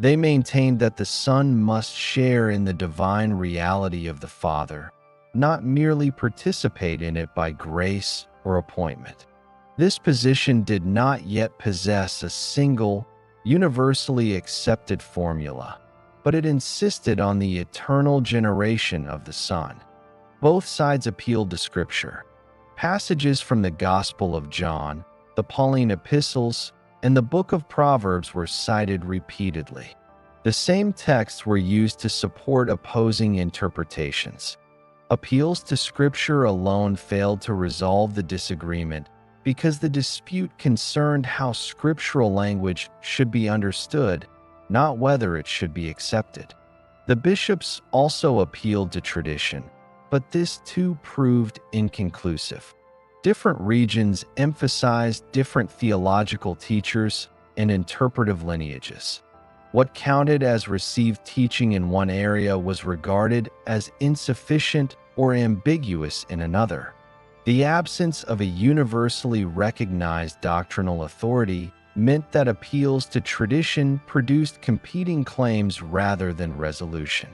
They maintained that the Son must share in the divine reality of the Father, not merely participate in it by grace or appointment. This position did not yet possess a single, universally accepted formula, but it insisted on the eternal generation of the Son. Both sides appealed to Scripture. Passages from the Gospel of John, the Pauline epistles, and the Book of Proverbs were cited repeatedly. The same texts were used to support opposing interpretations. Appeals to Scripture alone failed to resolve the disagreement because the dispute concerned how scriptural language should be understood, not whether it should be accepted. The bishops also appealed to tradition, but this too proved inconclusive. Different regions emphasized different theological teachers and interpretive lineages. What counted as received teaching in one area was regarded as insufficient or ambiguous in another. The absence of a universally recognized doctrinal authority meant that appeals to tradition produced competing claims rather than resolution.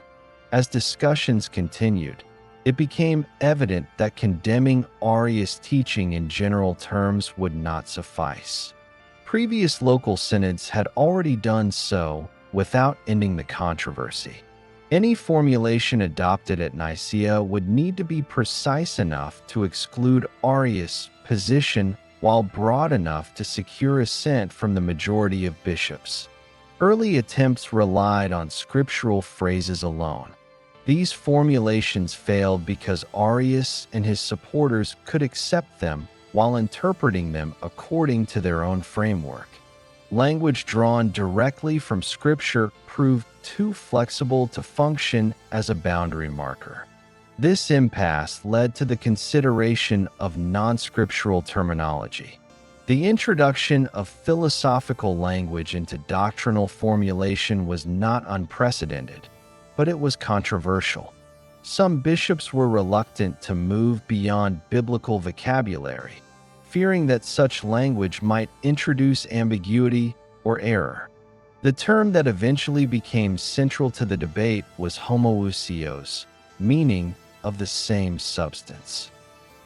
As discussions continued, it became evident that condemning Arius' teaching in general terms would not suffice. Previous local synods had already done so without ending the controversy. Any formulation adopted at Nicaea would need to be precise enough to exclude Arius' position while broad enough to secure assent from the majority of bishops. Early attempts relied on scriptural phrases alone. These formulations failed because Arius and his supporters could accept them while interpreting them according to their own framework. Language drawn directly from Scripture proved too flexible to function as a boundary marker. This impasse led to the consideration of non-scriptural terminology. The introduction of philosophical language into doctrinal formulation was not unprecedented, but it was controversial. Some bishops were reluctant to move beyond biblical vocabulary, fearing that such language might introduce ambiguity or error. The term that eventually became central to the debate was homoousios, meaning of the same substance.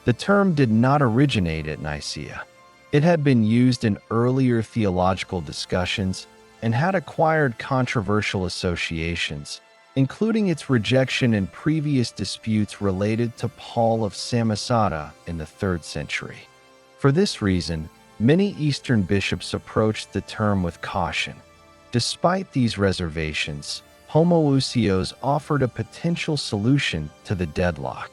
The term did not originate at Nicaea. It had been used in earlier theological discussions and had acquired controversial associations, including its rejection in previous disputes related to Paul of Samosata in the 3rd century. For this reason, many Eastern bishops approached the term with caution. Despite these reservations, homoousios offered a potential solution to the deadlock.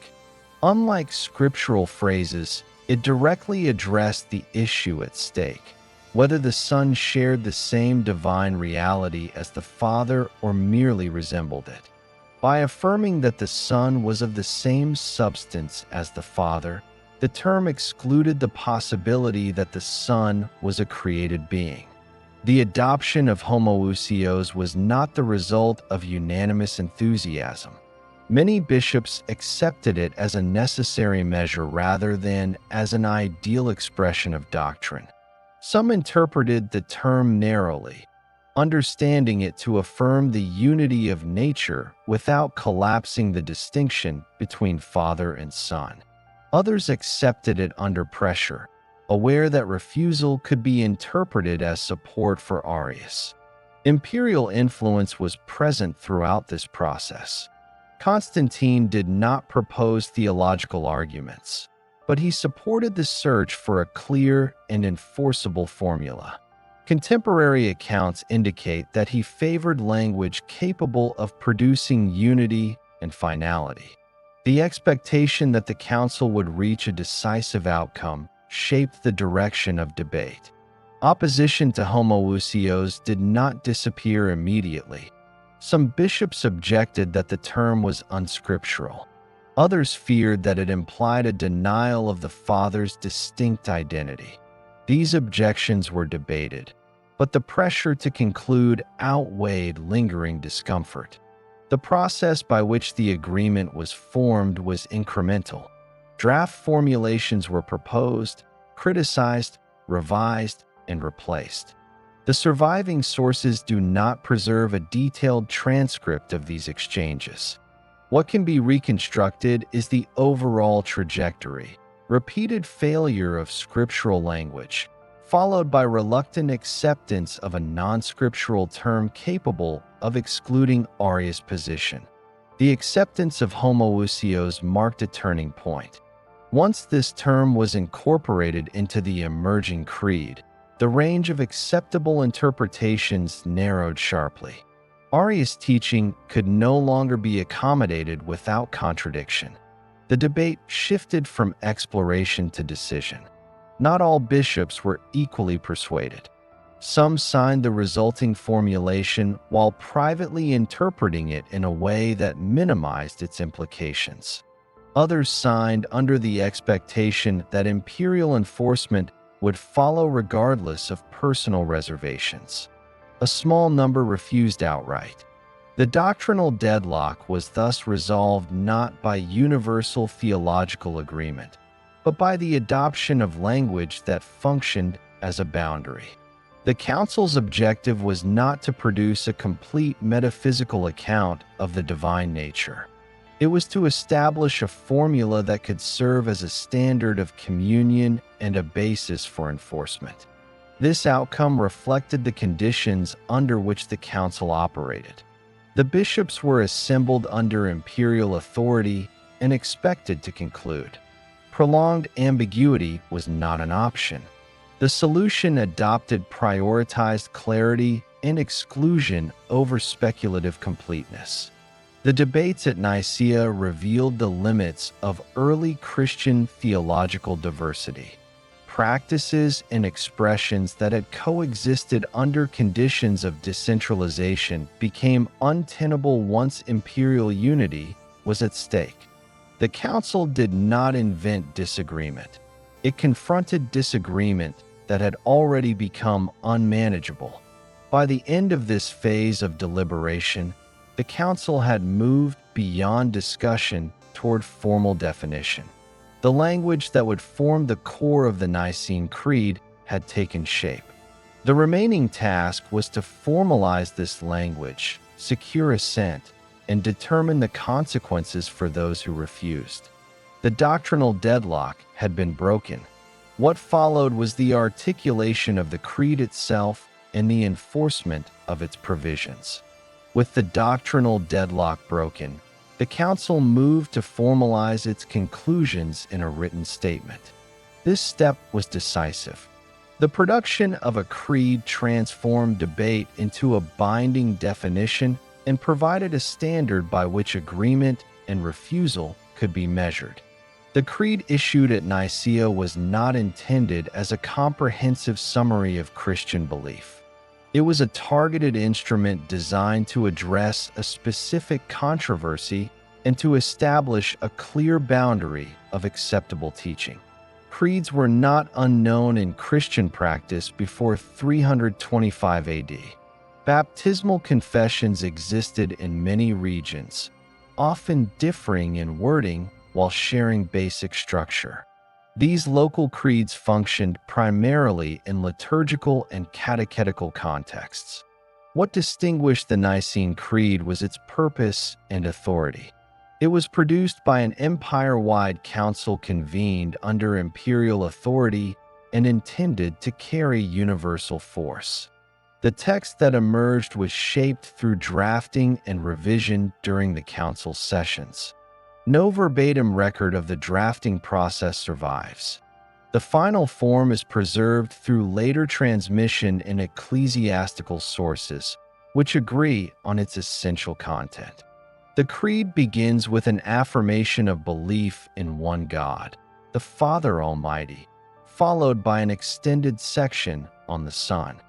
Unlike scriptural phrases, it directly addressed the issue at stake, whether the Son shared the same divine reality as the Father or merely resembled it. By affirming that the Son was of the same substance as the Father, the term excluded the possibility that the Son was a created being. The adoption of homoousios was not the result of unanimous enthusiasm. Many bishops accepted it as a necessary measure rather than as an ideal expression of doctrine. Some interpreted the term narrowly, understanding it to affirm the unity of nature without collapsing the distinction between Father and Son. Others accepted it under pressure, aware that refusal could be interpreted as support for Arius. Imperial influence was present throughout this process. Constantine did not propose theological arguments, but he supported the search for a clear and enforceable formula. Contemporary accounts indicate that he favored language capable of producing unity and finality. The expectation that the council would reach a decisive outcome shaped the direction of debate. Opposition to homoousios did not disappear immediately. Some bishops objected that the term was unscriptural. Others feared that it implied a denial of the Father's distinct identity. These objections were debated, but the pressure to conclude outweighed lingering discomfort. The process by which the agreement was formed was incremental. Draft formulations were proposed, criticized, revised, and replaced. The surviving sources do not preserve a detailed transcript of these exchanges. What can be reconstructed is the overall trajectory: repeated failure of scriptural language, followed by reluctant acceptance of a non-scriptural term capable of excluding Arius' position. The acceptance of homoousios marked a turning point. Once this term was incorporated into the emerging creed, the range of acceptable interpretations narrowed sharply. Arius' teaching could no longer be accommodated without contradiction. The debate shifted from exploration to decision. Not all bishops were equally persuaded. Some signed the resulting formulation while privately interpreting it in a way that minimized its implications. Others signed under the expectation that imperial enforcement would follow regardless of personal reservations. A small number refused outright. The doctrinal deadlock was thus resolved not by universal theological agreement, but by the adoption of language that functioned as a boundary. The council's objective was not to produce a complete metaphysical account of the divine nature. It was to establish a formula that could serve as a standard of communion and a basis for enforcement. This outcome reflected the conditions under which the council operated. The bishops were assembled under imperial authority and expected to conclude. Prolonged ambiguity was not an option. The solution adopted prioritized clarity and exclusion over speculative completeness. The debates at Nicaea revealed the limits of early Christian theological diversity. Practices and expressions that had coexisted under conditions of decentralization became untenable once imperial unity was at stake. The council did not invent disagreement. It confronted disagreement that had already become unmanageable. By the end of this phase of deliberation, the council had moved beyond discussion toward formal definition. The language that would form the core of the Nicene Creed had taken shape. The remaining task was to formalize this language, secure assent, and determine the consequences for those who refused. The doctrinal deadlock had been broken. What followed was the articulation of the creed itself and the enforcement of its provisions. With the doctrinal deadlock broken, the council moved to formalize its conclusions in a written statement. This step was decisive. The production of a creed transformed debate into a binding definition and provided a standard by which agreement and refusal could be measured. The creed issued at Nicaea was not intended as a comprehensive summary of Christian belief. It was a targeted instrument designed to address a specific controversy and to establish a clear boundary of acceptable teaching. Creeds were not unknown in Christian practice before 325 AD. Baptismal confessions existed in many regions, often differing in wording while sharing basic structure. These local creeds functioned primarily in liturgical and catechetical contexts. What distinguished the Nicene Creed was its purpose and authority. It was produced by an empire-wide council convened under imperial authority and intended to carry universal force. The text that emerged was shaped through drafting and revision during the council sessions. No verbatim record of the drafting process survives. The final form is preserved through later transmission in ecclesiastical sources, which agree on its essential content. The Creed begins with an affirmation of belief in one God, the Father Almighty, followed by an extended section on the Son.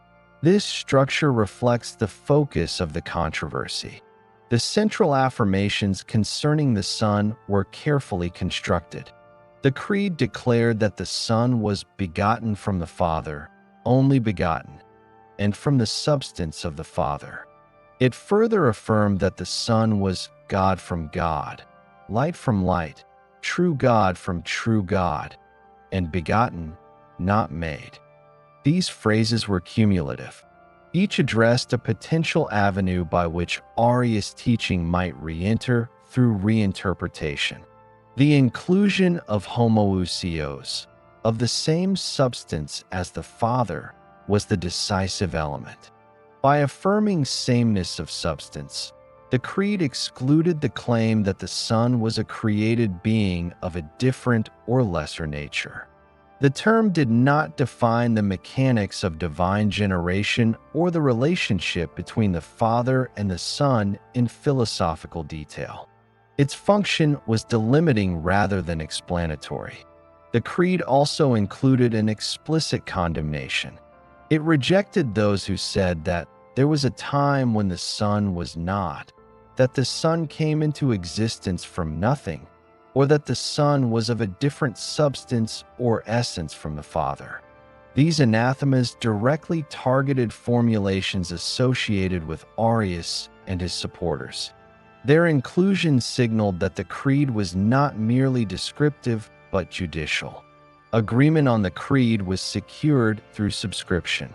This structure reflects the focus of the controversy. The central affirmations concerning the Son were carefully constructed. The Creed declared that the Son was begotten from the Father, only begotten, and from the substance of the Father. It further affirmed that the Son was God from God, light from light, true God from true God, and begotten, not made. These phrases were cumulative. Each addressed a potential avenue by which Arius' teaching might re-enter through reinterpretation. The inclusion of homoousios, of the same substance as the Father, was the decisive element. By affirming sameness of substance, the Creed excluded the claim that the Son was a created being of a different or lesser nature. The term did not define the mechanics of divine generation or the relationship between the Father and the Son in philosophical detail. Its function was delimiting rather than explanatory. The Creed also included an explicit condemnation. It rejected those who said that there was a time when the Son was not, that the Son came into existence from nothing, or that the Son was of a different substance or essence from the Father. These anathemas directly targeted formulations associated with Arius and his supporters. Their inclusion signaled that the Creed was not merely descriptive but judicial. Agreement on the Creed was secured through subscription.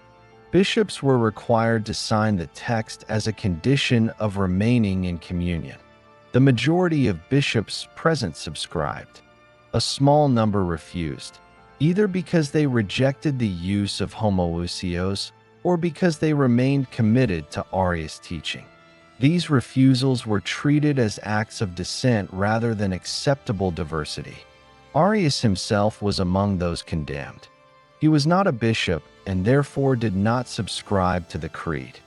Bishops were required to sign the text as a condition of remaining in communion. The majority of bishops present subscribed. A small number refused, either because they rejected the use of homoousios or because they remained committed to Arius' teaching. These refusals were treated as acts of dissent rather than acceptable diversity. Arius himself was among those condemned. He was not a bishop and therefore did not subscribe to the Creed.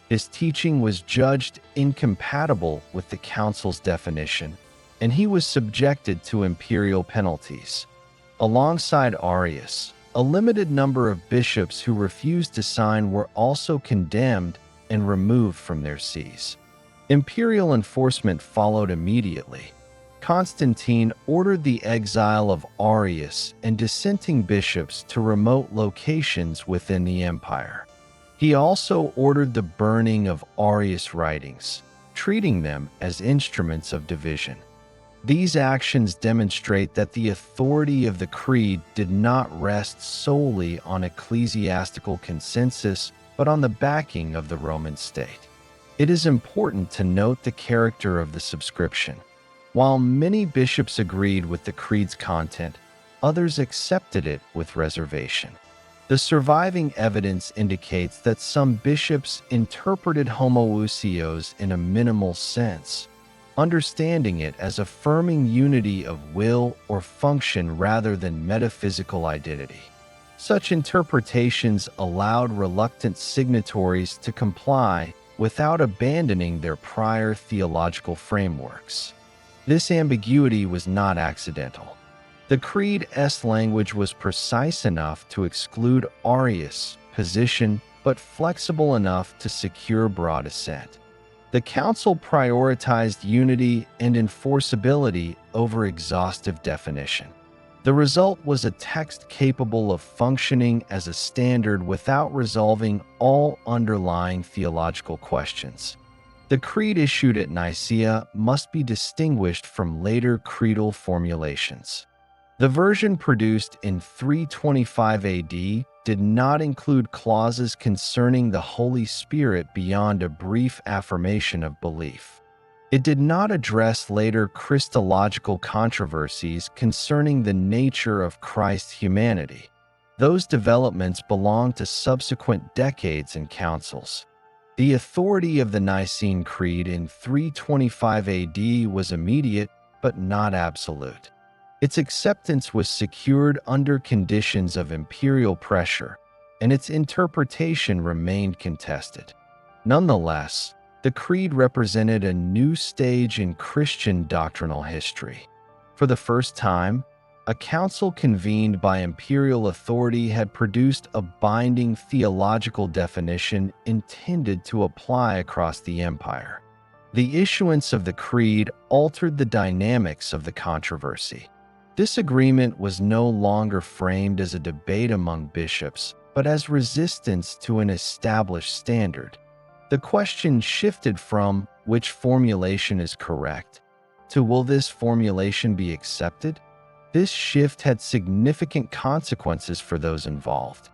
His teaching was judged incompatible with the council's definition, and he was subjected to imperial penalties. Alongside Arius, a limited number of bishops who refused to sign were also condemned and removed from their sees. Imperial enforcement followed immediately. Constantine ordered the exile of Arius and dissenting bishops to remote locations within the empire. He also ordered the burning of Arius' writings, treating them as instruments of division. These actions demonstrate that the authority of the Creed did not rest solely on ecclesiastical consensus, but on the backing of the Roman state. It is important to note the character of the subscription. While many bishops agreed with the Creed's content, others accepted it with reservation. The surviving evidence indicates that some bishops interpreted homoousios in a minimal sense, understanding it as affirming unity of will or function rather than metaphysical identity. Such interpretations allowed reluctant signatories to comply without abandoning their prior theological frameworks. This ambiguity was not accidental. The Creed's language was precise enough to exclude Arius' position, but flexible enough to secure broad assent. The council prioritized unity and enforceability over exhaustive definition. The result was a text capable of functioning as a standard without resolving all underlying theological questions. The Creed issued at Nicaea must be distinguished from later creedal formulations. The version produced in 325 AD did not include clauses concerning the Holy Spirit beyond a brief affirmation of belief. It did not address later Christological controversies concerning the nature of Christ's humanity. Those developments belong to subsequent decades and councils. The authority of the Nicene Creed in 325 AD was immediate but not absolute. Its acceptance was secured under conditions of imperial pressure, and its interpretation remained contested. Nonetheless, the Creed represented a new stage in Christian doctrinal history. For the first time, a council convened by imperial authority had produced a binding theological definition intended to apply across the empire. The issuance of the Creed altered the dynamics of the controversy. Disagreement was no longer framed as a debate among bishops, but as resistance to an established standard. The question shifted from which formulation is correct to will this formulation be accepted? This shift had significant consequences for those involved.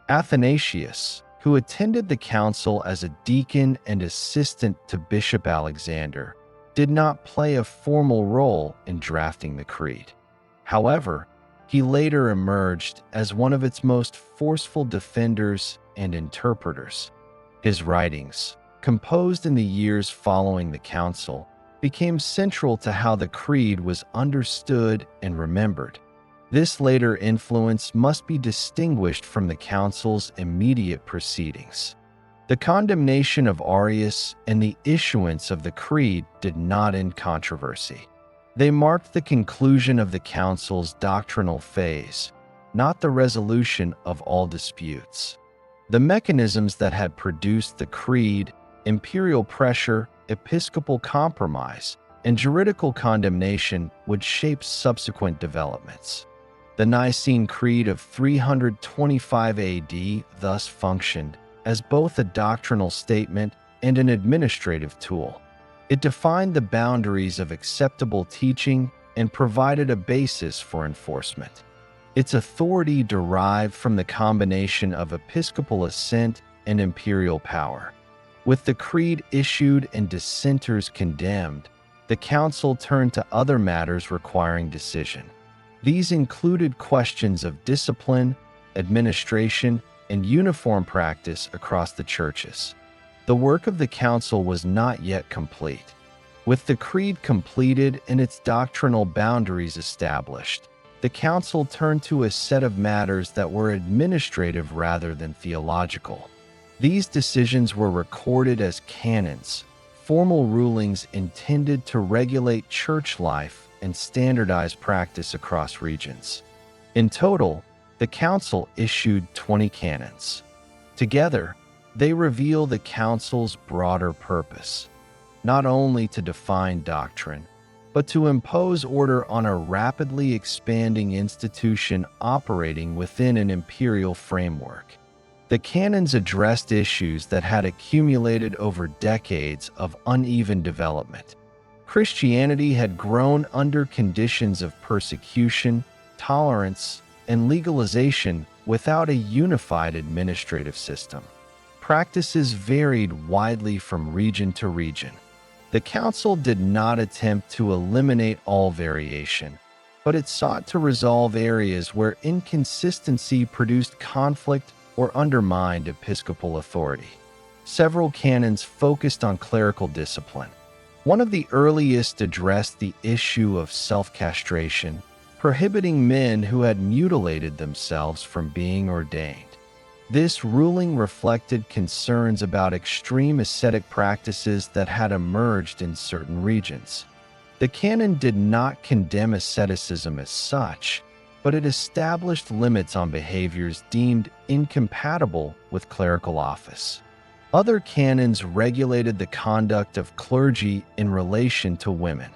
Athanasius, who attended the council as a deacon and assistant to Bishop Alexander, did not play a formal role in drafting the Creed. However, he later emerged as one of its most forceful defenders and interpreters. His writings, composed in the years following the council, became central to how the Creed was understood and remembered. This later influence must be distinguished from the council's immediate proceedings. The condemnation of Arius and the issuance of the Creed did not end controversy. They marked the conclusion of the council's doctrinal phase, not the resolution of all disputes. The mechanisms that had produced the Creed, imperial pressure, episcopal compromise, and juridical condemnation would shape subsequent developments. The Nicene Creed of 325 AD thus functioned as both a doctrinal statement and an administrative tool. It defined the boundaries of acceptable teaching and provided a basis for enforcement. Its authority derived from the combination of episcopal assent and imperial power. With the Creed issued and dissenters condemned, the council turned to other matters requiring decision. These included questions of discipline, administration, and uniform practice across the churches. The work of the council was not yet complete. With the Creed completed and its doctrinal boundaries established, the council turned to a set of matters that were administrative rather than theological. These decisions were recorded as canons, formal rulings intended to regulate church life and standardize practice across regions. In total, the council issued 20 canons. Together, they reveal the council's broader purpose, not only to define doctrine, but to impose order on a rapidly expanding institution operating within an imperial framework. The canons addressed issues that had accumulated over decades of uneven development. Christianity had grown under conditions of persecution, tolerance, and legalization without a unified administrative system. Practices varied widely from region to region. The council did not attempt to eliminate all variation, but it sought to resolve areas where inconsistency produced conflict or undermined episcopal authority. Several canons focused on clerical discipline. One of the earliest addressed the issue of self-castration, prohibiting men who had mutilated themselves from being ordained. This ruling reflected concerns about extreme ascetic practices that had emerged in certain regions. The canon did not condemn asceticism as such, but it established limits on behaviors deemed incompatible with clerical office. Other canons regulated the conduct of clergy in relation to women.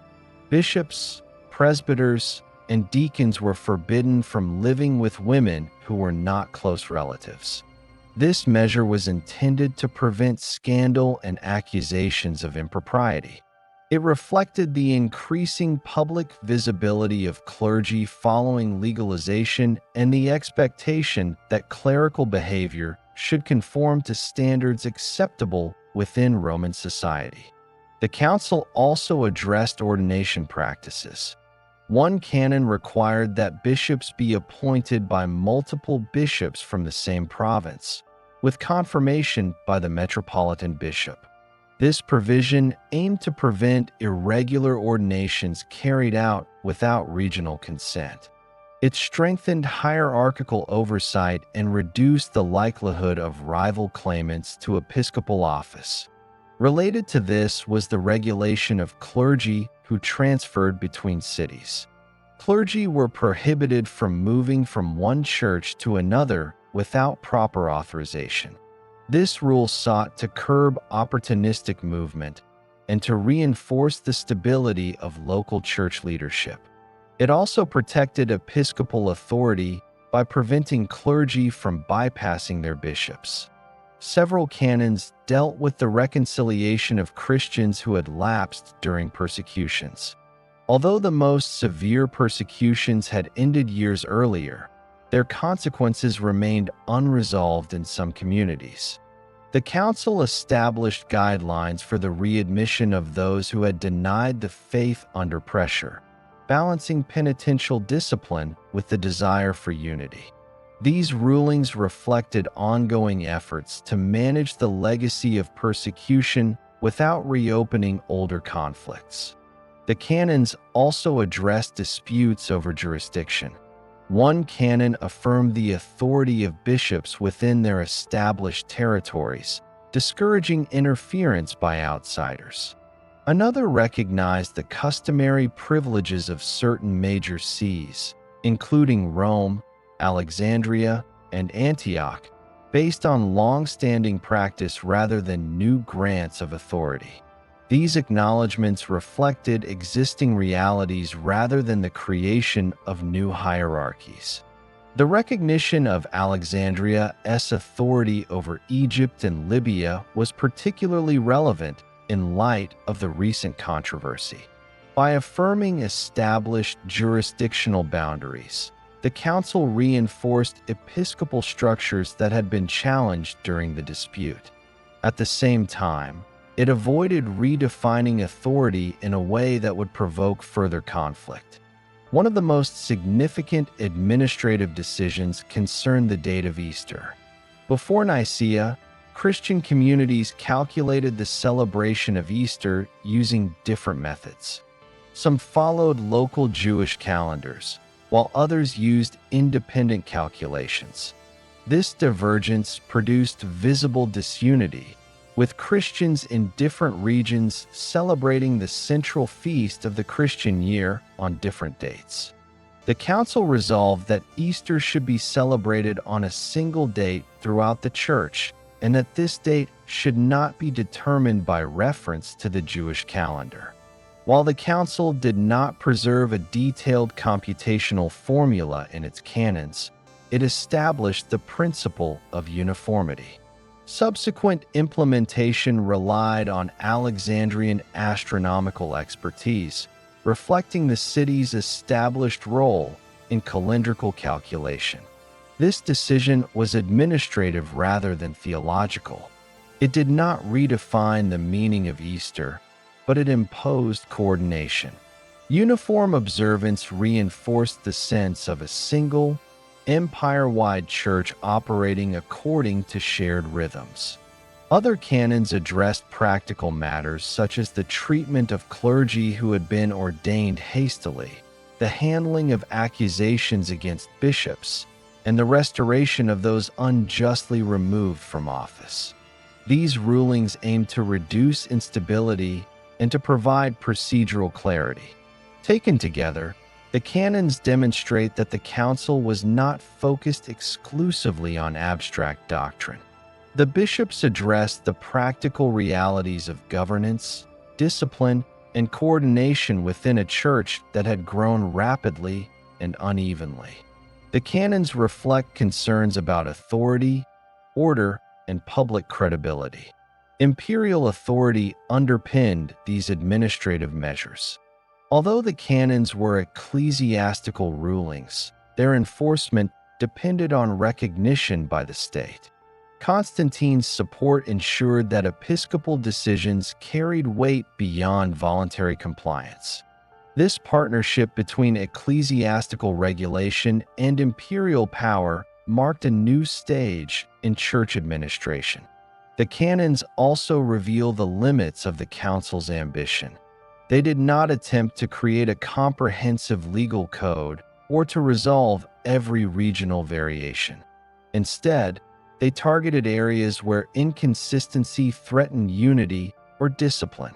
Bishops, presbyters, and deacons were forbidden from living with women who were not close relatives. This measure was intended to prevent scandal and accusations of impropriety. It reflected the increasing public visibility of clergy following legalization and the expectation that clerical behavior should conform to standards acceptable within Roman society. The council also addressed ordination practices. One canon required that bishops be appointed by multiple bishops from the same province, with confirmation by the metropolitan bishop. This provision aimed to prevent irregular ordinations carried out without regional consent. It strengthened hierarchical oversight and reduced the likelihood of rival claimants to episcopal office. Related to this was the regulation of clergy who transferred between cities. Clergy were prohibited from moving from one church to another without proper authorization. This rule sought to curb opportunistic movement and to reinforce the stability of local church leadership. It also protected episcopal authority by preventing clergy from bypassing their bishops. Several canons dealt with the reconciliation of Christians who had lapsed during persecutions. Although the most severe persecutions had ended years earlier, their consequences remained unresolved in some communities. The council established guidelines for the readmission of those who had denied the faith under pressure, balancing penitential discipline with the desire for unity. These rulings reflected ongoing efforts to manage the legacy of persecution without reopening older conflicts. The canons also addressed disputes over jurisdiction. One canon affirmed the authority of bishops within their established territories, discouraging interference by outsiders. Another recognized the customary privileges of certain major sees, including Rome, Alexandria, and Antioch, based on long-standing practice rather than new grants of authority. These acknowledgments reflected existing realities rather than the creation of new hierarchies. The recognition of Alexandria's authority over Egypt and Libya was particularly relevant in light of the recent controversy. By affirming established jurisdictional boundaries, the council reinforced episcopal structures that had been challenged during the dispute. At the same time, it avoided redefining authority in a way that would provoke further conflict. One of the most significant administrative decisions concerned the date of Easter. Before Nicaea, Christian communities calculated the celebration of Easter using different methods. Some followed local Jewish calendars, while others used independent calculations. This divergence produced visible disunity, with Christians in different regions celebrating the central feast of the Christian year on different dates. The council resolved that Easter should be celebrated on a single date throughout the church, and that this date should not be determined by reference to the Jewish calendar. While the council did not preserve a detailed computational formula in its canons, it established the principle of uniformity. Subsequent implementation relied on Alexandrian astronomical expertise, reflecting the city's established role in calendrical calculation. This decision was administrative rather than theological. It did not redefine the meaning of Easter, but it imposed coordination. Uniform observance reinforced the sense of a single, empire-wide church operating according to shared rhythms. Other canons addressed practical matters such as the treatment of clergy who had been ordained hastily, the handling of accusations against bishops, and the restoration of those unjustly removed from office. These rulings aimed to reduce instability and to provide procedural clarity. Taken together, the canons demonstrate that the council was not focused exclusively on abstract doctrine. The bishops addressed the practical realities of governance, discipline, and coordination within a church that had grown rapidly and unevenly. The canons reflect concerns about authority, order, and public credibility. Imperial authority underpinned these administrative measures. Although the canons were ecclesiastical rulings, their enforcement depended on recognition by the state. Constantine's support ensured that episcopal decisions carried weight beyond voluntary compliance. This partnership between ecclesiastical regulation and imperial power marked a new stage in church administration. The canons also reveal the limits of the council's ambition. They did not attempt to create a comprehensive legal code or to resolve every regional variation. Instead, they targeted areas where inconsistency threatened unity or discipline.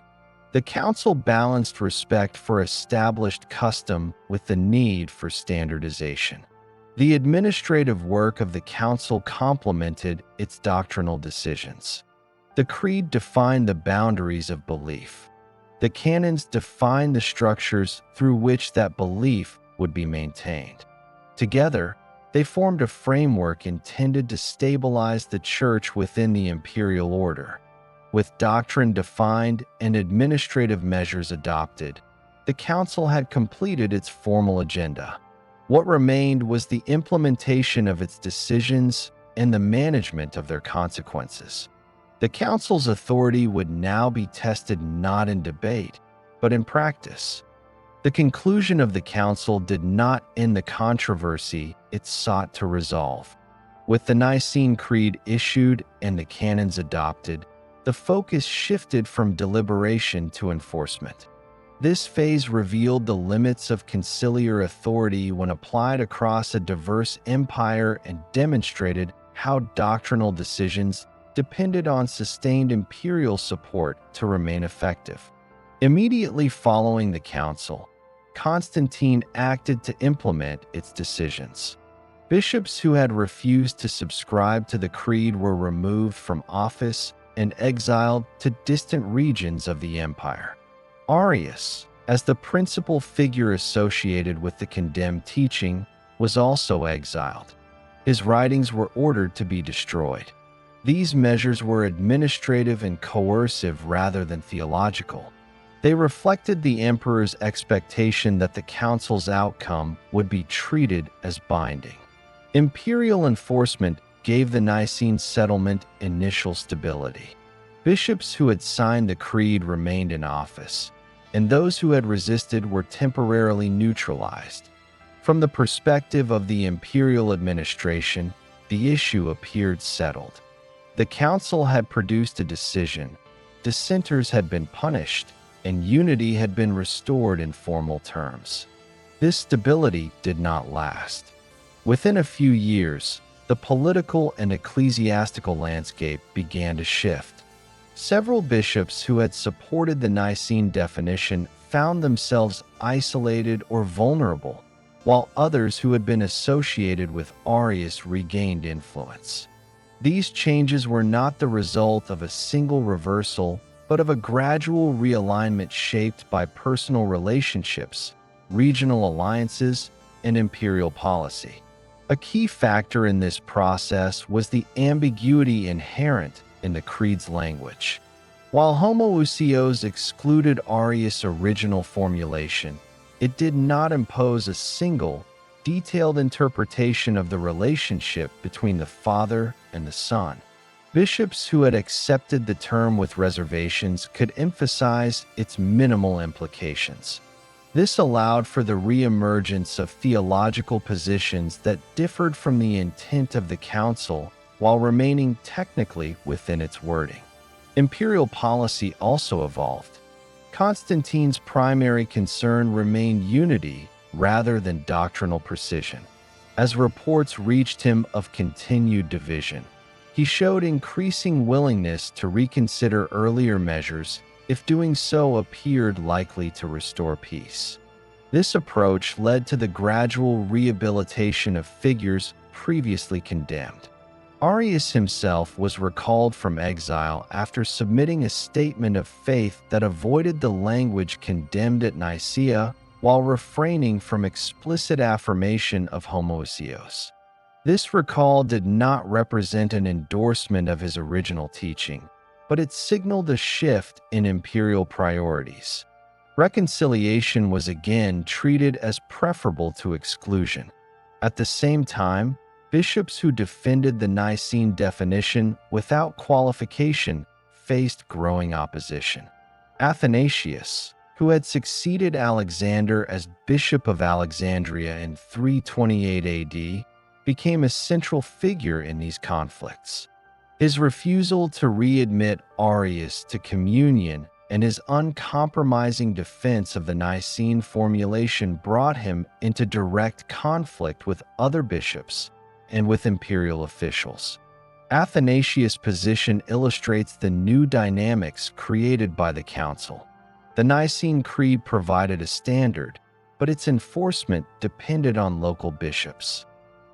The council balanced respect for established custom with the need for standardization. The administrative work of the council complemented its doctrinal decisions. The creed defined the boundaries of belief. The canons defined the structures through which that belief would be maintained. Together, they formed a framework intended to stabilize the church within the imperial order. With doctrine defined and administrative measures adopted, the council had completed its formal agenda. What remained was the implementation of its decisions and the management of their consequences. The council's authority would now be tested not in debate, but in practice. The conclusion of the council did not end the controversy it sought to resolve. With the Nicene Creed issued and the canons adopted, the focus shifted from deliberation to enforcement. This phase revealed the limits of conciliar authority when applied across a diverse empire and demonstrated how doctrinal decisions depended on sustained imperial support to remain effective. Immediately following the council, Constantine acted to implement its decisions. Bishops who had refused to subscribe to the creed were removed from office and exiled to distant regions of the empire. Arius, as the principal figure associated with the condemned teaching, was also exiled. His writings were ordered to be destroyed. These measures were administrative and coercive rather than theological. They reflected the emperor's expectation that the council's outcome would be treated as binding. Imperial enforcement gave the Nicene settlement initial stability. Bishops who had signed the creed remained in office, and those who had resisted were temporarily neutralized. From the perspective of the imperial administration, the issue appeared settled. The council had produced a decision, dissenters had been punished, and unity had been restored in formal terms. This stability did not last. Within a few years, the political and ecclesiastical landscape began to shift. Several bishops who had supported the Nicene definition found themselves isolated or vulnerable, while others who had been associated with Arius regained influence. These changes were not the result of a single reversal, but of a gradual realignment shaped by personal relationships, regional alliances, and imperial policy. A key factor in this process was the ambiguity inherent in the creed's language. While homoousios excluded Arius' original formulation, it did not impose a single, detailed interpretation of the relationship between the Father and the Son. Bishops who had accepted the term with reservations could emphasize its minimal implications. This allowed for the reemergence of theological positions that differed from the intent of the council while remaining technically within its wording. Imperial policy also evolved. Constantine's primary concern remained unity rather than doctrinal precision. As reports reached him of continued division, he showed increasing willingness to reconsider earlier measures if doing so appeared likely to restore peace. This approach led to the gradual rehabilitation of figures previously condemned. Arius himself was recalled from exile after submitting a statement of faith that avoided the language condemned at Nicaea while refraining from explicit affirmation of homoousios. This recall did not represent an endorsement of his original teaching, but it signaled a shift in imperial priorities. Reconciliation was again treated as preferable to exclusion. At the same time, bishops who defended the Nicene definition without qualification faced growing opposition. Athanasius, who who had succeeded Alexander as Bishop of Alexandria in 328 AD, became a central figure in these conflicts. His refusal to readmit Arius to communion and his uncompromising defense of the Nicene formulation brought him into direct conflict with other bishops and with imperial officials. Athanasius' position illustrates the new dynamics created by the council. The Nicene Creed provided a standard, but its enforcement depended on local bishops.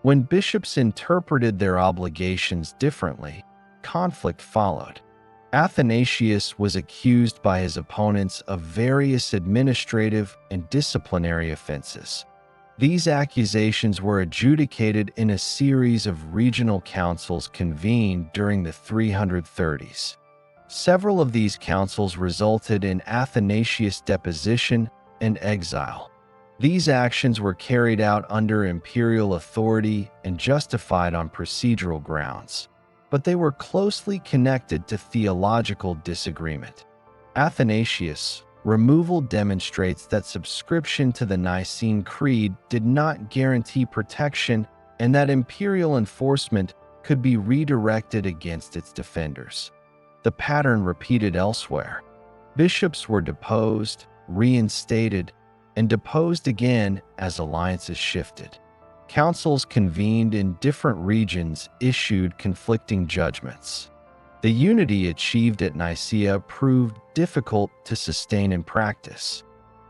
When bishops interpreted their obligations differently, conflict followed. Athanasius was accused by his opponents of various administrative and disciplinary offenses. These accusations were adjudicated in a series of regional councils convened during the 330s. Several of these councils resulted in Athanasius' deposition and exile. These actions were carried out under imperial authority and justified on procedural grounds, but they were closely connected to theological disagreement. Athanasius' removal demonstrates that subscription to the Nicene Creed did not guarantee protection and that imperial enforcement could be redirected against its defenders. The pattern repeated elsewhere. Bishops were deposed, reinstated, and deposed again as alliances shifted. Councils convened in different regions issued conflicting judgments. The unity achieved at Nicaea proved difficult to sustain in practice.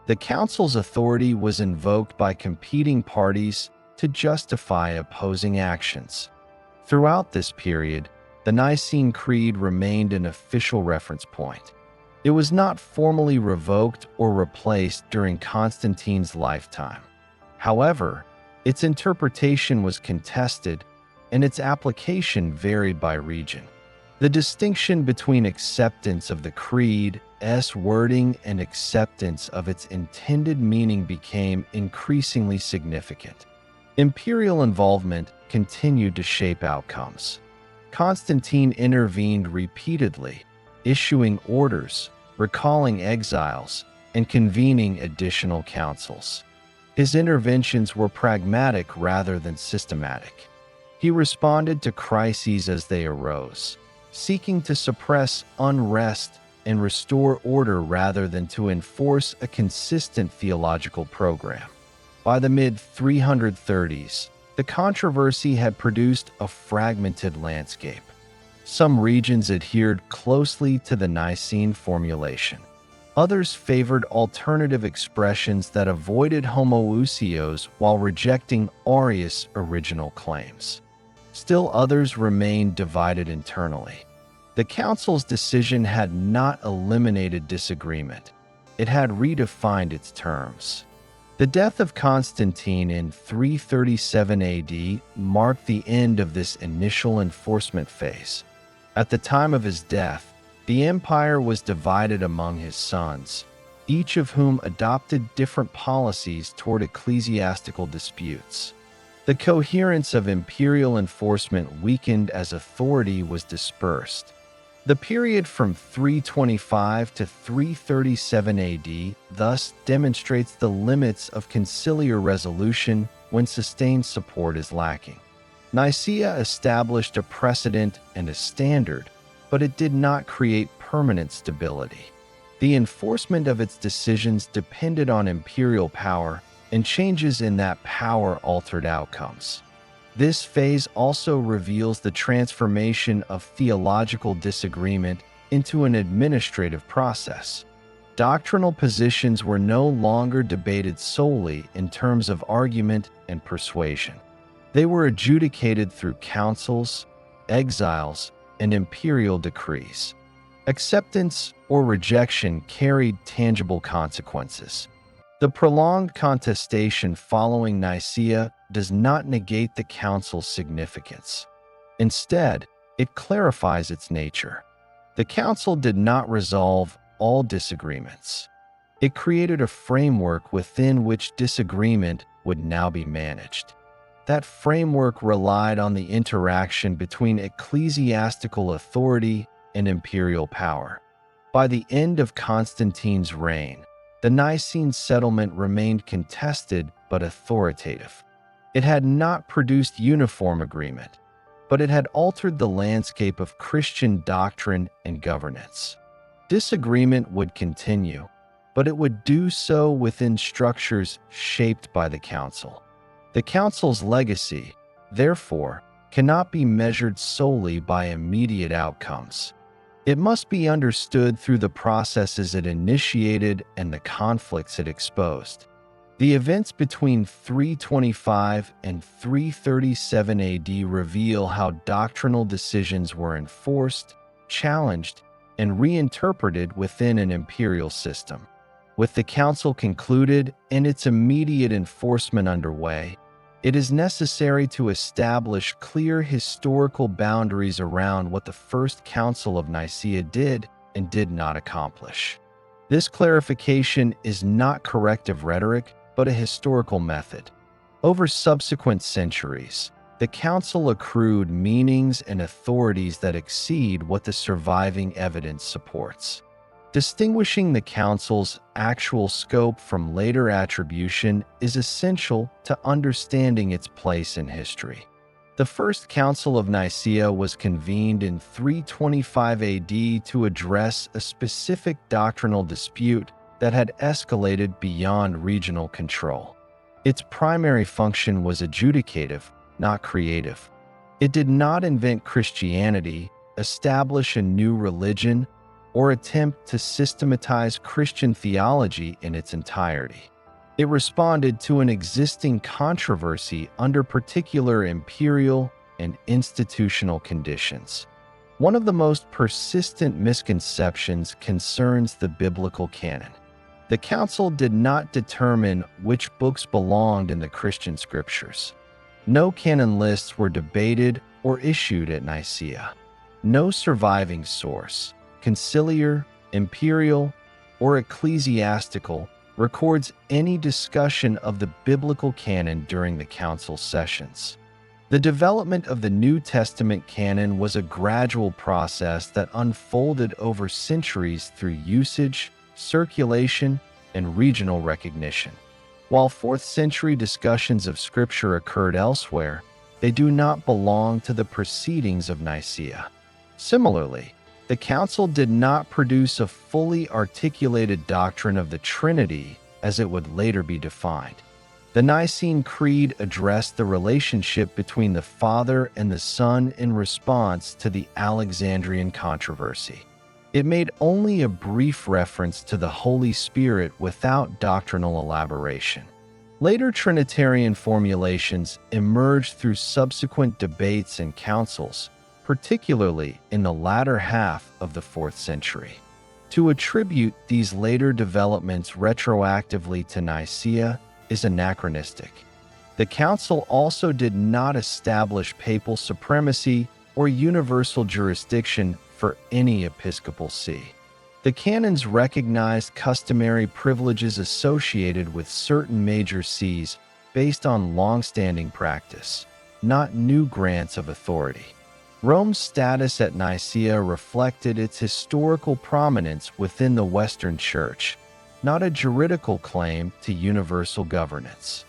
The council's authority was invoked by competing parties to justify opposing actions. Throughout this period, the Nicene Creed remained an official reference point. It was not formally revoked or replaced during Constantine's lifetime. However, its interpretation was contested, and its application varied by region. The distinction between acceptance of the Creed's wording and acceptance of its intended meaning became increasingly significant. Imperial involvement continued to shape outcomes. Constantine intervened repeatedly, issuing orders, recalling exiles, and convening additional councils. His interventions were pragmatic rather than systematic. He responded to crises as they arose, seeking to suppress unrest and restore order rather than to enforce a consistent theological program. By the mid-330s, the controversy had produced a fragmented landscape. Some regions adhered closely to the Nicene formulation. Others favored alternative expressions that avoided homoousios while rejecting Arius' original claims. Still others remained divided internally. The council's decision had not eliminated disagreement. It had redefined its terms. The death of Constantine in 337 AD marked the end of this initial enforcement phase. At the time of his death, the empire was divided among his sons, each of whom adopted different policies toward ecclesiastical disputes. The coherence of imperial enforcement weakened as authority was dispersed. The period from 325 to 337 AD thus demonstrates the limits of conciliar resolution when sustained support is lacking. Nicaea established a precedent and a standard, but it did not create permanent stability. The enforcement of its decisions depended on imperial power, and changes in that power altered outcomes. This phase also reveals the transformation of theological disagreement into an administrative process. Doctrinal positions were no longer debated solely in terms of argument and persuasion. They were adjudicated through councils, exiles, and imperial decrees. Acceptance or rejection carried tangible consequences. The prolonged contestation following Nicaea does not negate the council's significance. Instead, it clarifies its nature. The council did not resolve all disagreements. It created a framework within which disagreement would now be managed. That framework relied on the interaction between ecclesiastical authority and imperial power. By the end of Constantine's reign, The Nicene settlement remained contested but authoritative. It had not produced uniform agreement, but it had altered the landscape of Christian doctrine and governance. Disagreement would continue, but it would do so within structures shaped by the council. The council's legacy, therefore, cannot be measured solely by immediate outcomes. It must be understood through the processes it initiated and the conflicts it exposed. The events between 325 and 337 AD reveal how doctrinal decisions were enforced, challenged, and reinterpreted within an imperial system. With the council concluded and its immediate enforcement underway, it is necessary to establish clear historical boundaries around what the First Council of Nicaea did and did not accomplish. This clarification is not corrective rhetoric, but a historical method. Over subsequent centuries, the council accrued meanings and authorities that exceed what the surviving evidence supports. Distinguishing the council's actual scope from later attribution is essential to understanding its place in history. The First Council of Nicaea was convened in 325 AD to address a specific doctrinal dispute that had escalated beyond regional control. Its primary function was adjudicative, not creative. It did not invent Christianity, establish a new religion, or attempt to systematize Christian theology in its entirety. It responded to an existing controversy under particular imperial and institutional conditions. One of the most persistent misconceptions concerns the biblical canon. The council did not determine which books belonged in the Christian scriptures. No canon lists were debated or issued at Nicaea. No surviving source, conciliar, imperial, or ecclesiastical, records any discussion of the biblical canon during the council sessions. The development of the New Testament canon was a gradual process that unfolded over centuries through usage, circulation, and regional recognition. While 4th century discussions of Scripture occurred elsewhere, they do not belong to the proceedings of Nicaea. Similarly, the council did not produce a fully articulated doctrine of the Trinity as it would later be defined. The Nicene Creed addressed the relationship between the Father and the Son in response to the Alexandrian controversy. It made only a brief reference to the Holy Spirit without doctrinal elaboration. Later Trinitarian formulations emerged through subsequent debates and councils, particularly in the latter half of the 4th century. To attribute these later developments retroactively to Nicaea is anachronistic. The council also did not establish papal supremacy or universal jurisdiction for any episcopal see. The canons recognized customary privileges associated with certain major sees based on long-standing practice, not new grants of authority. Rome's status at Nicaea reflected its historical prominence within the Western Church, not a juridical claim to universal governance.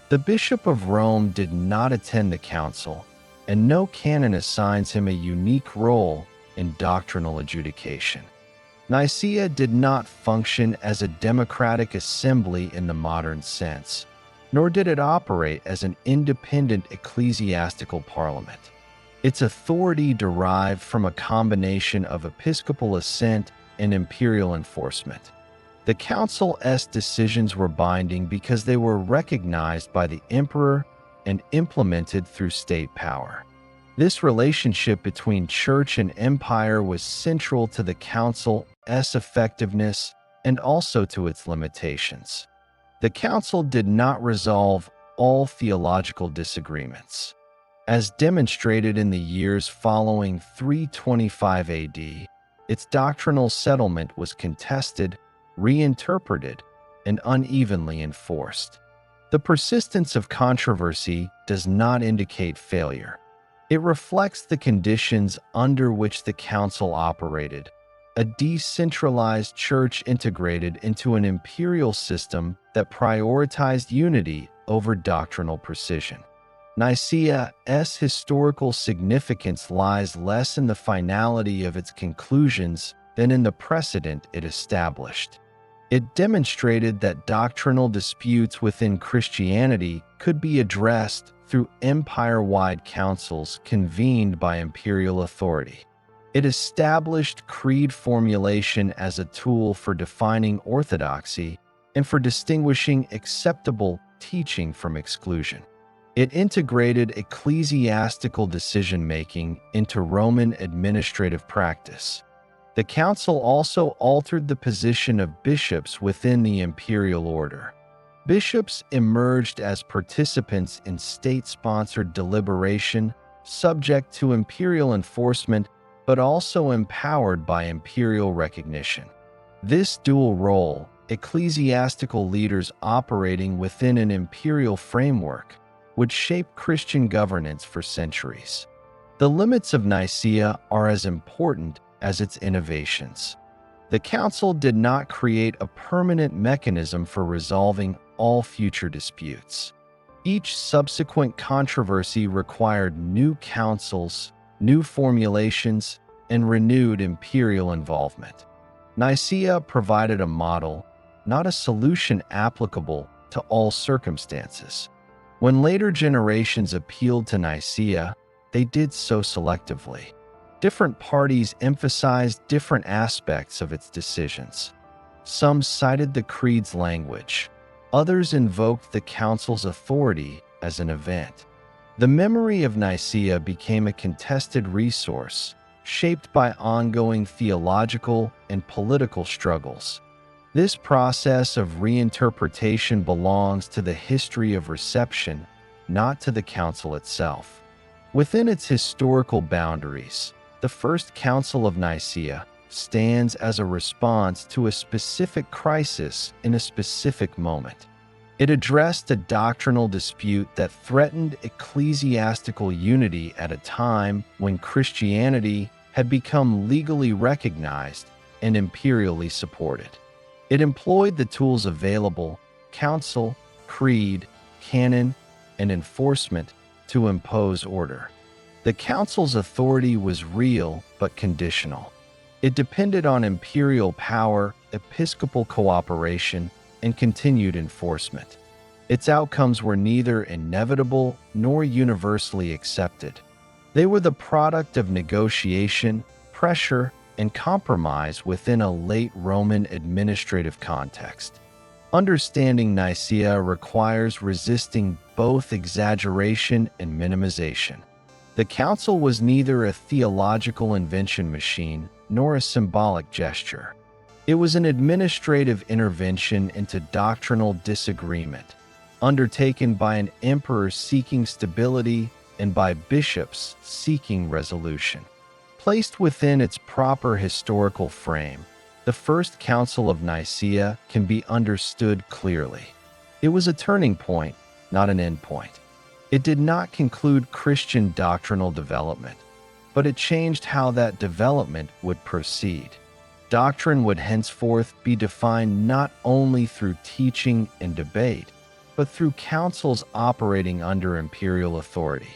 The Bishop of Rome did not attend the council, and no canon assigns him a unique role in doctrinal adjudication. Nicaea did not function as a democratic assembly in the modern sense, nor did it operate as an independent ecclesiastical parliament. Its authority derived from a combination of episcopal assent and imperial enforcement. The council's decisions were binding because they were recognized by the emperor and implemented through state power. This relationship between church and empire was central to the council's effectiveness and also to its limitations. The council did not resolve all theological disagreements. As demonstrated in the years following 325 AD, its doctrinal settlement was contested, reinterpreted, and unevenly enforced. The persistence of controversy does not indicate failure. It reflects the conditions under which the council operated, a decentralized church integrated into an imperial system that prioritized unity over doctrinal precision. Nicaea's historical significance lies less in the finality of its conclusions than in the precedent it established. It demonstrated that doctrinal disputes within Christianity could be addressed through empire-wide councils convened by imperial authority. It established creed formulation as a tool for defining orthodoxy and for distinguishing acceptable teaching from exclusion. It integrated ecclesiastical decision-making into Roman administrative practice. The council also altered the position of bishops within the imperial order. Bishops emerged as participants in state-sponsored deliberation, subject to imperial enforcement, but also empowered by imperial recognition. This dual role, ecclesiastical leaders operating within an imperial framework, would shape Christian governance for centuries. The limits of Nicaea are as important as its innovations. The council did not create a permanent mechanism for resolving all future disputes. Each subsequent controversy required new councils, new formulations, and renewed imperial involvement. Nicaea provided a model, not a solution applicable to all circumstances. When later generations appealed to Nicaea, they did so selectively. Different parties emphasized different aspects of its decisions. Some cited the creed's language. Others invoked the council's authority as an event. The memory of Nicaea became a contested resource, shaped by ongoing theological and political struggles. This process of reinterpretation belongs to the history of reception, not to the council itself. Within its historical boundaries, the First Council of Nicaea stands as a response to a specific crisis in a specific moment. It addressed a doctrinal dispute that threatened ecclesiastical unity at a time when Christianity had become legally recognized and imperially supported. It employed the tools available, council, creed, canon, and enforcement, to impose order. The council's authority was real but conditional. It depended on imperial power, episcopal cooperation, and continued enforcement. Its outcomes were neither inevitable nor universally accepted. They were the product of negotiation, pressure, and compromise within a late Roman administrative context. Understanding Nicaea requires resisting both exaggeration and minimization. The council was neither a theological invention machine nor a symbolic gesture. It was an administrative intervention into doctrinal disagreement, undertaken by an emperor seeking stability and by bishops seeking resolution. Placed within its proper historical frame, the First Council of Nicaea can be understood clearly. It was a turning point, not an end point. It did not conclude Christian doctrinal development, but it changed how that development would proceed. Doctrine would henceforth be defined not only through teaching and debate, but through councils operating under imperial authority.